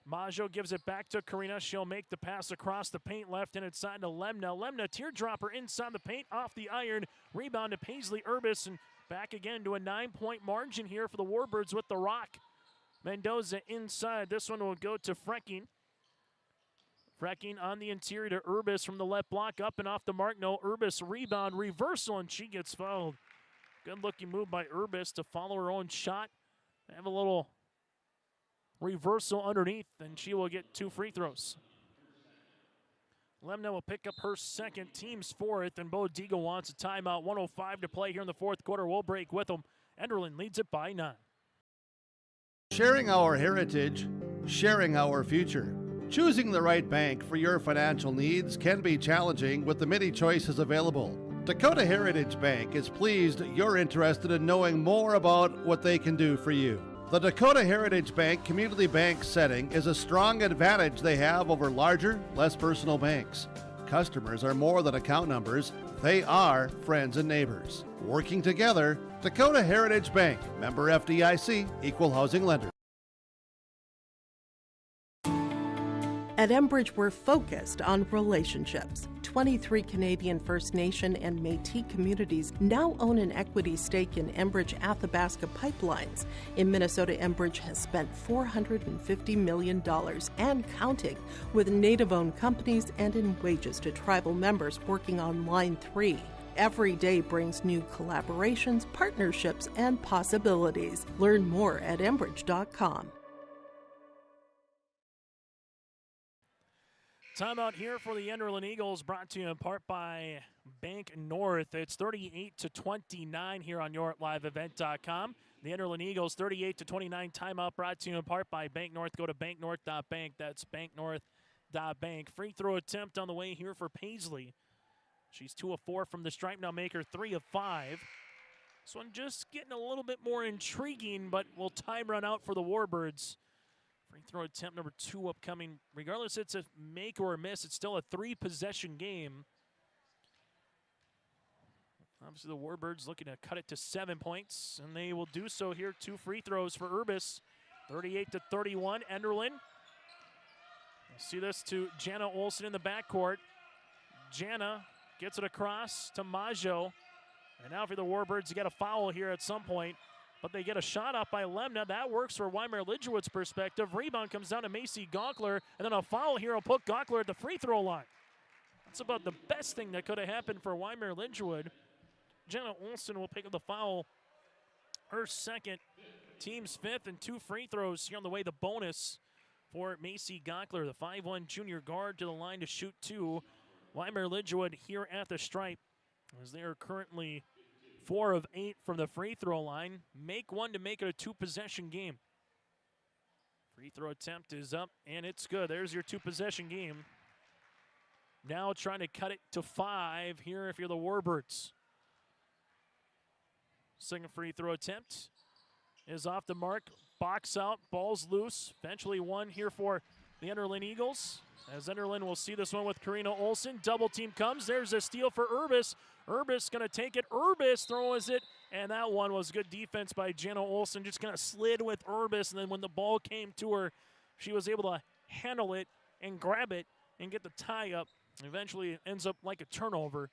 B: Maggio gives it back to Karina. She'll make the pass across the paint, left and inside to Lemna. Lemna, teardropper inside the paint, off the iron. Rebound to Paisley Urbis, and back again to a 9-point margin here for the Warbirds with the rock. Mendoza inside. This one will go to Frecking. Frecking on the interior to Urbis from the left block, up and off the mark. No, Urbis rebound, reversal, and she gets fouled. Good-looking move by Urbis to follow her own shot. Have a little reversal underneath, and she will get 2 free throws. Lemna will pick up her second, team's fourth, and Bo Deagle wants a timeout. 1:05 to play here in the fourth quarter. We'll break with them. Enderlin leads it by 9.
A: Sharing our heritage, sharing our future. Choosing the right bank for your financial needs can be challenging with the many choices available. Dakota Heritage Bank is pleased you're interested in knowing more about what they can do for you. The Dakota Heritage Bank community bank setting is a strong advantage they have over larger, less personal banks. Customers are more than account numbers, they are friends and neighbors. Working together, Dakota Heritage Bank, member FDIC, equal housing lender.
C: At Enbridge, we're focused on relationships. 23 Canadian First Nation and Métis communities now own an equity stake in Enbridge Athabasca Pipelines. In Minnesota, Enbridge has spent $450 million and counting with Native-owned companies and in wages to tribal members working on Line 3. Every day brings new collaborations, partnerships, and possibilities. Learn more at Enbridge.com.
B: Timeout here for the Enderlin Eagles, brought to you in part by Bank North. It's 38-29 here on YourLiveEvent.com. The Enderlin Eagles 38-29 timeout, brought to you in part by Bank North. Go to banknorth.bank. That's banknorth.bank. Free throw attempt on the way here for Paisley. She's 2 of 4 from the stripe, now make her 3 of 5. This one just getting a little bit more intriguing, but will time run out for the Warbirds. Free throw attempt number 2 upcoming. Regardless it's a make or a miss, it's still a 3-possession game. Obviously the Warbirds looking to cut it to 7 points, and they will do so here. 2 free throws for Urbis. 38-31, Enderlin. See this to Jana Olsen in the backcourt. Jana gets it across to Maggio. And now for the Warbirds, you get a foul here at some point. But they get a shot up by Lemna. That works for Wyndmere Lidgerwood's perspective. Rebound comes down to Macy Gonkler, and then a foul here will put Gonkler at the free throw line. That's about the best thing that could have happened for Wyndmere Lidgerwood. Jenna Olsen will pick up the foul, her second, team's 5th, and 2 free throws here on the way. The bonus for Macy Gonkler, the 5'1" junior guard, to the line to shoot 2. Wyndmere Lidgerwood here at the stripe, as they are currently 4 of 8 from the free throw line. Make 1 to make it a 2-possession game. Free throw attempt is up, and it's good. There's your 2-possession game. Now trying to cut it to 5 here if you're the Warbirds. Second free throw attempt is off the mark. Box out, ball's loose. Eventually 1 here for the Enderlin Eagles. As Enderlin will see this one with Karina Olsen. Double team comes. There's a steal for Urbis. Urbis going to take it. Urbis throws it. And that one was good defense by Jana Olsen. Just kind of slid with Urbis. And then when the ball came to her, she was able to handle it and grab it and get the tie up. Eventually it ends up like a turnover.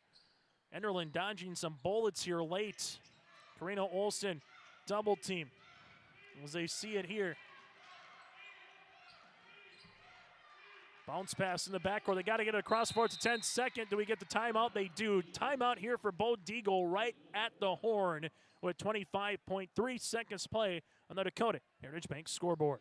B: Enderlin dodging some bullets here late. Karina Olsen, double team. As they see it here. Bounce pass in the backcourt. They got to get it across for it to 10 second. Do we get the timeout? They do. Timeout here for Bo Deagle right at the horn with 25.3 seconds play on the Dakota Heritage Bank scoreboard.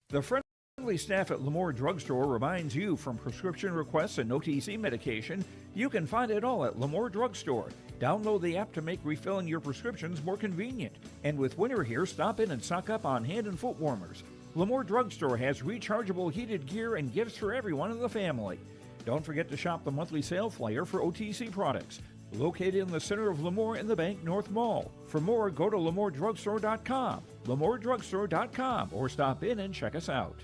D: The friendly staff at Lemore Drugstore reminds you, from prescription requests and OTC medication, you can find it all at Lemore Drugstore. Download the app to make refilling your prescriptions more convenient. And with winter here, stop in and stock up on hand and foot warmers. Lemore Drugstore has rechargeable heated gear and gifts for everyone in the family. Don't forget to shop the monthly sale flyer for OTC products, located in the center of Lemoore in the Bank North Mall. For more, go to LemooreDrugstore.com, LemooreDrugstore.com, or stop in and check us out.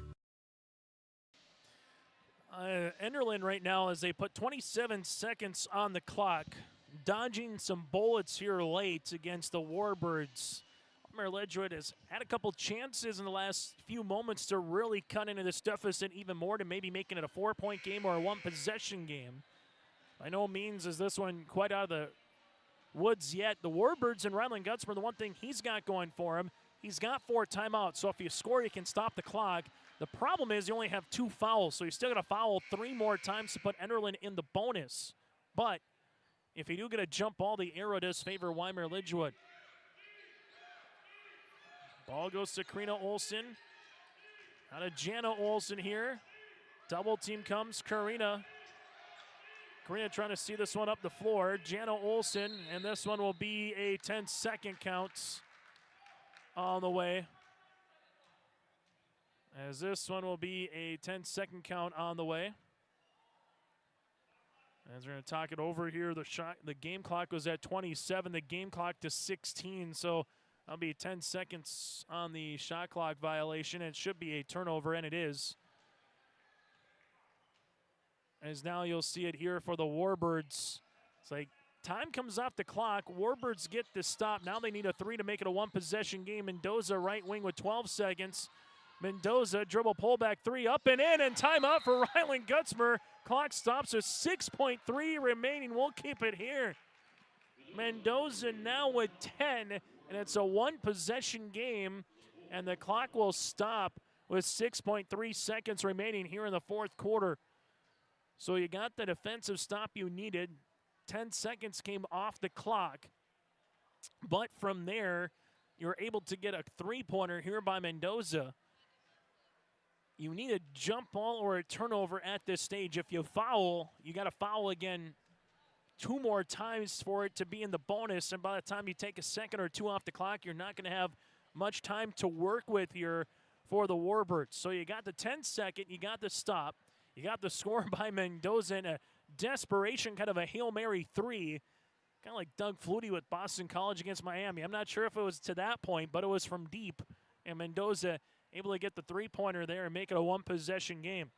B: Enderlin right now, as they put 27 seconds on the clock, dodging some bullets here late against the Warbirds. Lidgerwood has had a couple chances in the last few moments to really cut into this deficit even more, to maybe making it a 4-point game or a 1-possession game. By no means is this one quite out of the woods yet. The Warbirds and Ryland Gutzmer, the one thing he's got going for him, he's got 4 timeouts, so if you score, you can stop the clock. The problem is you only have 2 fouls, so you still got to foul 3 more times to put Enderlin in the bonus. But if you do get a jump ball, the arrow does favor Wyndmere Lidgerwood. Ball goes to Karina Olsen. Out of Jana Olsen here. Double team comes Karina. Karina trying to see this one up the floor. Jana Olsen, and this one will be a 10-second count on the way. As this one will be a 10-second count on the way. As we're going to talk it over here, the game clock was at 27, the game clock to 16, so that'll be 10 seconds on the shot clock violation. It should be a turnover, and it is. As now you'll see it here for the Warbirds. It's like time comes off the clock. Warbirds get the stop. Now they need a 3 to make it a 1-possession game. Mendoza right wing with 12 seconds. Mendoza dribble pullback 3 up and in, and timeout for Ryland Gutzmer. Clock stops with 6.3 remaining. We'll keep it here. Mendoza now with 10, and it's a 1-possession game, and the clock will stop with 6.3 seconds remaining here in the fourth quarter. So you got the defensive stop you needed. 10 seconds came off the clock, but from there, you're able to get a 3-pointer here by Mendoza. You need a jump ball or a turnover at this stage. If you foul, you got to foul again 2 more times for it to be in the bonus, and by the time you take a second or 2 off the clock, you're not going to have much time to work with here for the Warbirds. So you got the 10-second, you got the stop, you got the score by Mendoza in a desperation, kind of a Hail Mary 3, kind of like Doug Flutie with Boston College against Miami. I'm not sure if it was to that point, but it was from deep, and Mendoza able to get the 3-pointer there and make it a 1-possession game.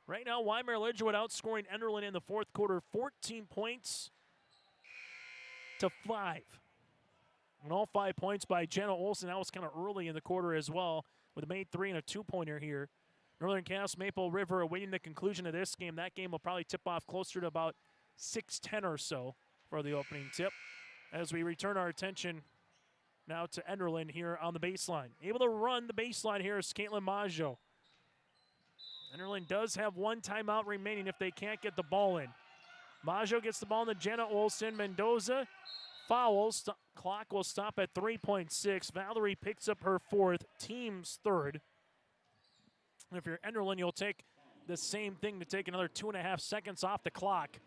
B: Right now, Wyndmere Lidgerwood outscoring Enderlin in the fourth quarter, 14 points to 5. And all 5 points by Jenna Olsen. That was kind of early in the quarter as well, with a made 3 and a 2-pointer here. Northern Cass Maple River awaiting the conclusion of this game. That game will probably tip off closer to about 6:10 or so for the opening tip. As we return our attention now to Enderlin here on the baseline. Able to run the baseline here is Caitlin Maggio. Enderlin does have 1 timeout remaining if they can't get the ball in. Maggio gets the ball in to Jenna Olsen. Mendoza fouls. Clock will stop at 3.6. Valerie picks up her 4th, team's 3rd. If you're Enderlin, you'll take the same thing to take another 2.5 seconds off the clock.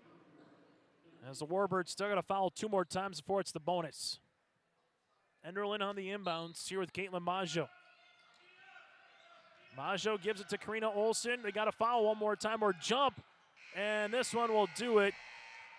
B: As the Warbirds still got to foul 2 more times before it's the bonus. Enderlin on the inbounds here with Caitlin Maggio. Maggio gives it to Karina Olsen. They got to foul 1 more time or jump, and this one will do it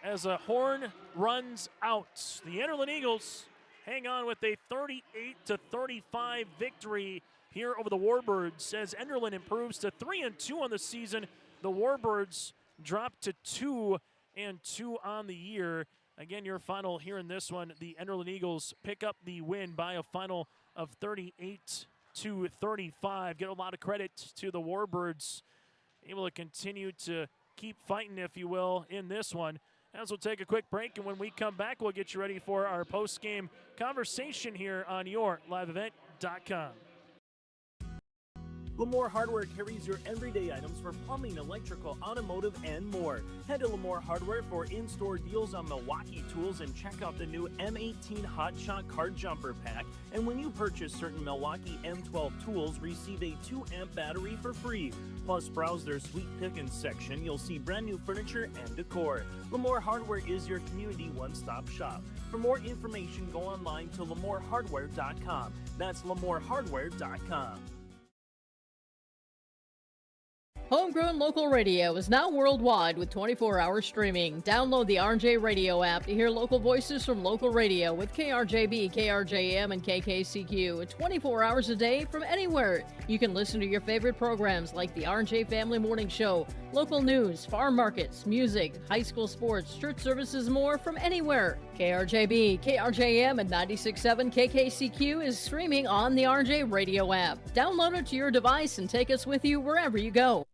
B: as a horn runs out. The Enderlin Eagles hang on with a 38-35 victory here over the Warbirds as Enderlin improves to 3-2 on the season. The Warbirds drop to 2-2 on the year. Again, your final here in this one, the Enderlin Eagles pick up the win by a final of 38-35. Get a lot of credit to the Warbirds, able to continue to keep fighting, if you will, in this one. As we'll take a quick break, and when we come back, we'll get you ready for our post-game conversation here on YourLiveEvent.com.
E: Lamore Hardware carries your everyday items for plumbing, electrical, automotive, and more. Head to Lamore Hardware for in-store deals on Milwaukee tools and check out the new M18 Hot Shot Card Jumper Pack. And when you purchase certain Milwaukee M12 tools, receive a 2-amp battery for free. Plus, browse their sweet pickings section. You'll see brand new furniture and decor. Lamore Hardware is your community one-stop shop. For more information, go online to LamoreHardware.com. That's LamoreHardware.com.
F: Homegrown local radio is now worldwide with 24-hour streaming. Download the RJ Radio app to hear local voices from local radio with KRJB, KRJM, and KKCQ 24 hours a day from anywhere. You can listen to your favorite programs like the RJ Family Morning Show, local news, farm markets, music, high school sports, church services, more from anywhere. KRJB, KRJM, and 96.7 KKCQ is streaming on the RJ Radio app. Download it to your device and take us with you wherever you go.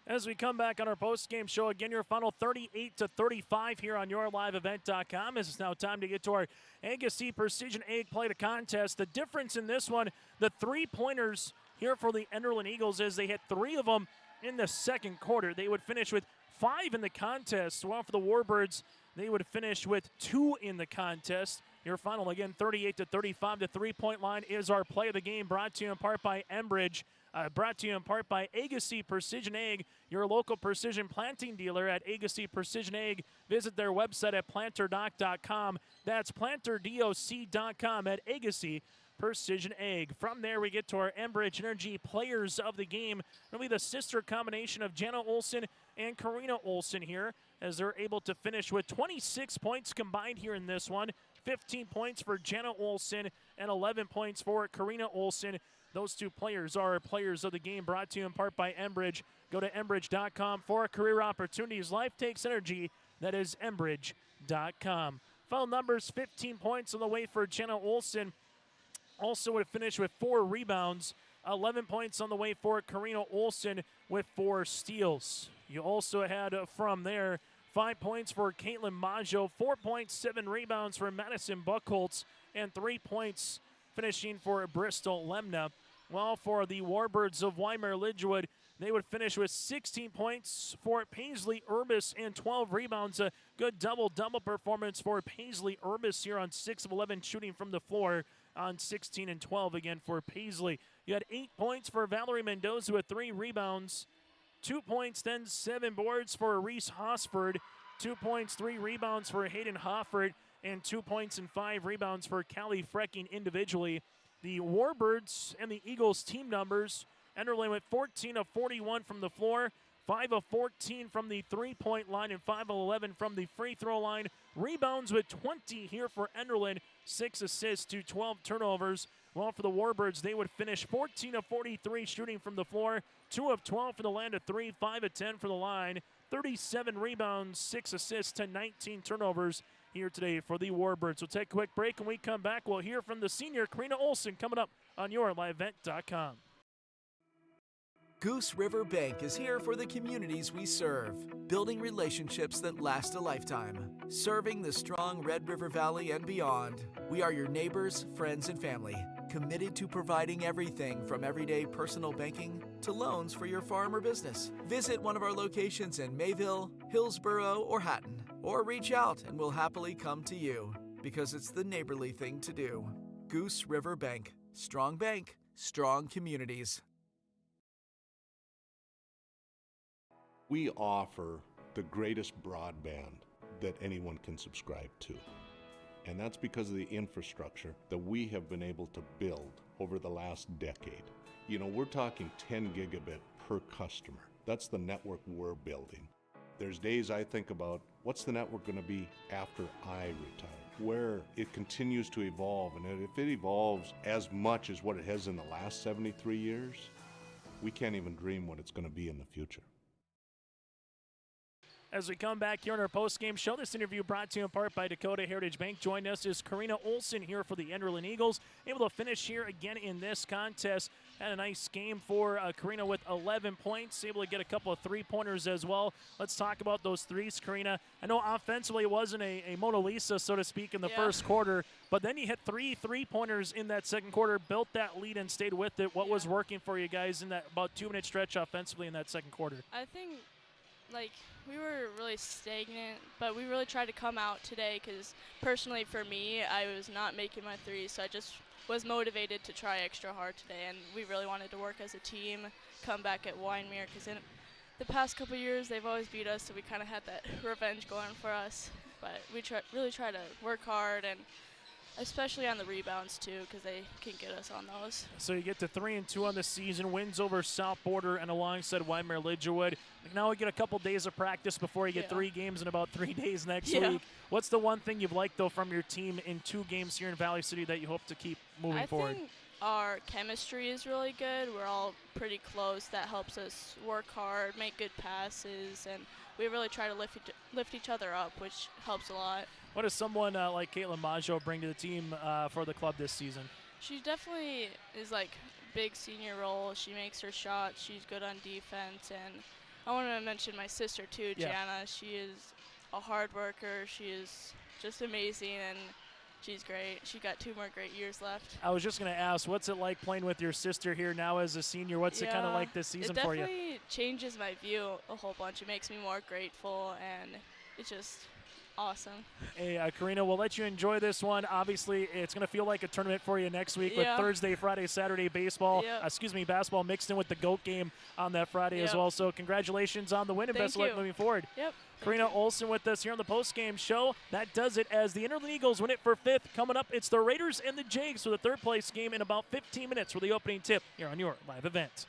B: As we come back on our post-game show, again, your final 38-35 here on yourliveevent.com. It's now time to get to our Agassi Precision Egg Play to Contest. The difference in this one, the three-pointers here for the Enderlin Eagles is they hit 3 of them in the second quarter. They would finish with 5 in the contest, while for the Warbirds, they would finish with 2 in the contest. Your final, again, 38-35. The three-point line is our play of the game, brought to you in part by Enbridge. Brought to you in part by Agassi Precision Egg, your local precision planting dealer at Agassi Precision Egg. Visit their website at planterdoc.com. That's planterdoc.com at Agassi Precision Egg. From there, we get to our Enbridge Energy players of the game. It'll be the sister combination of Jenna Olson and Karina Olson here, as they're able to finish with 26 points combined here in this one. 15 points for Jenna Olson and 11 points for Karina Olson. Those two players are players of the game, brought to you in part by Enbridge. Go to Enbridge.com for career opportunities. Life takes energy. That is Enbridge.com. Final numbers, 15 points on the way for Jenna Olson. Also would finish with 4 rebounds. 11 points on the way for Karina Olson with 4 steals. You also had from there 5 points for Caitlin Maggio, 4 points, 7 rebounds for Madison Buchholz, and 3 points finishing for Bristol Lemna. While for the Warbirds of Wyndmere Lidgerwood, they would finish with 16 points for Paisley Urbis and 12 rebounds. A good double-double performance for Paisley Urbis here on 6 of 11 shooting from the floor on 16 and 12 again for Paisley. You had 8 points for Valerie Mendoza with 3 rebounds, 2 points, then 7 boards for Reese Hosford, 2 points, 3 rebounds for Hayden Hofford, and 2 points and 5 rebounds for Callie Frecking individually. The Warbirds and the Eagles team numbers, Enderlin with 14 of 41 from the floor, 5 of 14 from the three-point line, and 5 of 11 from the free throw line. Rebounds with 20 here for Enderlin, 6 assists to 12 turnovers. While for the Warbirds, they would finish 14 of 43 shooting from the floor, 2 of 12 for the land of 3, 5 of 10 for the line, 37 rebounds, 6 assists to 19 turnovers here today for the Warbirds. We'll take a quick break. When we come back, we'll hear from the senior Karina Olson coming up on yourliveevent.com.
G: Goose River Bank is here for the communities we serve, building relationships that last a lifetime, serving the strong Red River Valley and beyond. We are your neighbors, friends, and family, committed to providing everything from everyday personal banking to loans for your farm or business. Visit one of our locations in Mayville, Hillsborough, or Hatton, or reach out and we'll happily come to you, because it's the neighborly thing to do. Goose River Bank, strong communities.
H: We offer the greatest broadband that anyone can subscribe to. And that's because of the infrastructure that we have been able to build over the last decade. You know, we're talking 10 gigabit per customer. That's the network we're building. There's days I think about, what's the network going to be after I retire? Where it continues to evolve, and if it evolves as much as what it has in the last 73 years, we can't even dream what it's going to be in the future.
B: As we come back here on our post-game show, this interview brought to you in part by Dakota Heritage Bank. Joining us is Karina Olson here for the Enderlin Eagles. Able to finish here again in this contest. Had a nice game for Karina with 11 points. Able to get a couple of three-pointers as well. Let's talk about those threes, Karina. I know offensively it wasn't a Mona Lisa, so to speak, in the first quarter. But then you hit 3 three-pointers in that second quarter, built that lead and stayed with it. What was working for you guys in that about 2-minute stretch offensively in that second quarter?
T: I think, we were really stagnant, but we really tried to come out today because personally for me, I was not making my threes, so I just was motivated to try extra hard today, and we really wanted to work as a team, come back at Wyndmere, because in the past couple years they've always beat us, so we kind of had that revenge going for us. But we really try to work hard and especially on the rebounds too, because they can get us on those.
B: So you get to 3-2 on the season, wins over South Border and alongside Wyndmere Lidgerwood. Now we get a couple days of practice before you get 3 games in about 3 days next week. What's the one thing you've liked, though, from your team in 2 games here in Valley City that you hope to keep moving forward?
T: I think our chemistry is really good. We're all pretty close. That helps us work hard, make good passes, and we really try to lift each other up, which helps a lot.
B: What does someone like Caitlin Maggio bring to the team for the club this season?
T: She definitely is like big senior role. She makes her shots. She's good on defense. And I want to mention my sister too, Jana. She is a hard worker. She is just amazing, and she's great. She got 2 more great years left.
B: I was just going to ask, what's it like playing with your sister here now as a senior? What's it kind of like this season for you?
T: It definitely changes my view a whole bunch. It makes me more grateful, and it's just awesome.
B: Hey, Karina, we'll let you enjoy this one. Obviously, it's going to feel like a tournament for you next week with Thursday, Friday, Saturday basketball mixed in with the GOAT game on that Friday as well. So congratulations on the win and best of luck moving forward. Karina Olson with us here on the post-game show. That does it as the Enderlin Eagles win it for 5th. Coming up, it's the Raiders and the Jags for the 3rd place game in about 15 minutes for the opening tip here on your live event.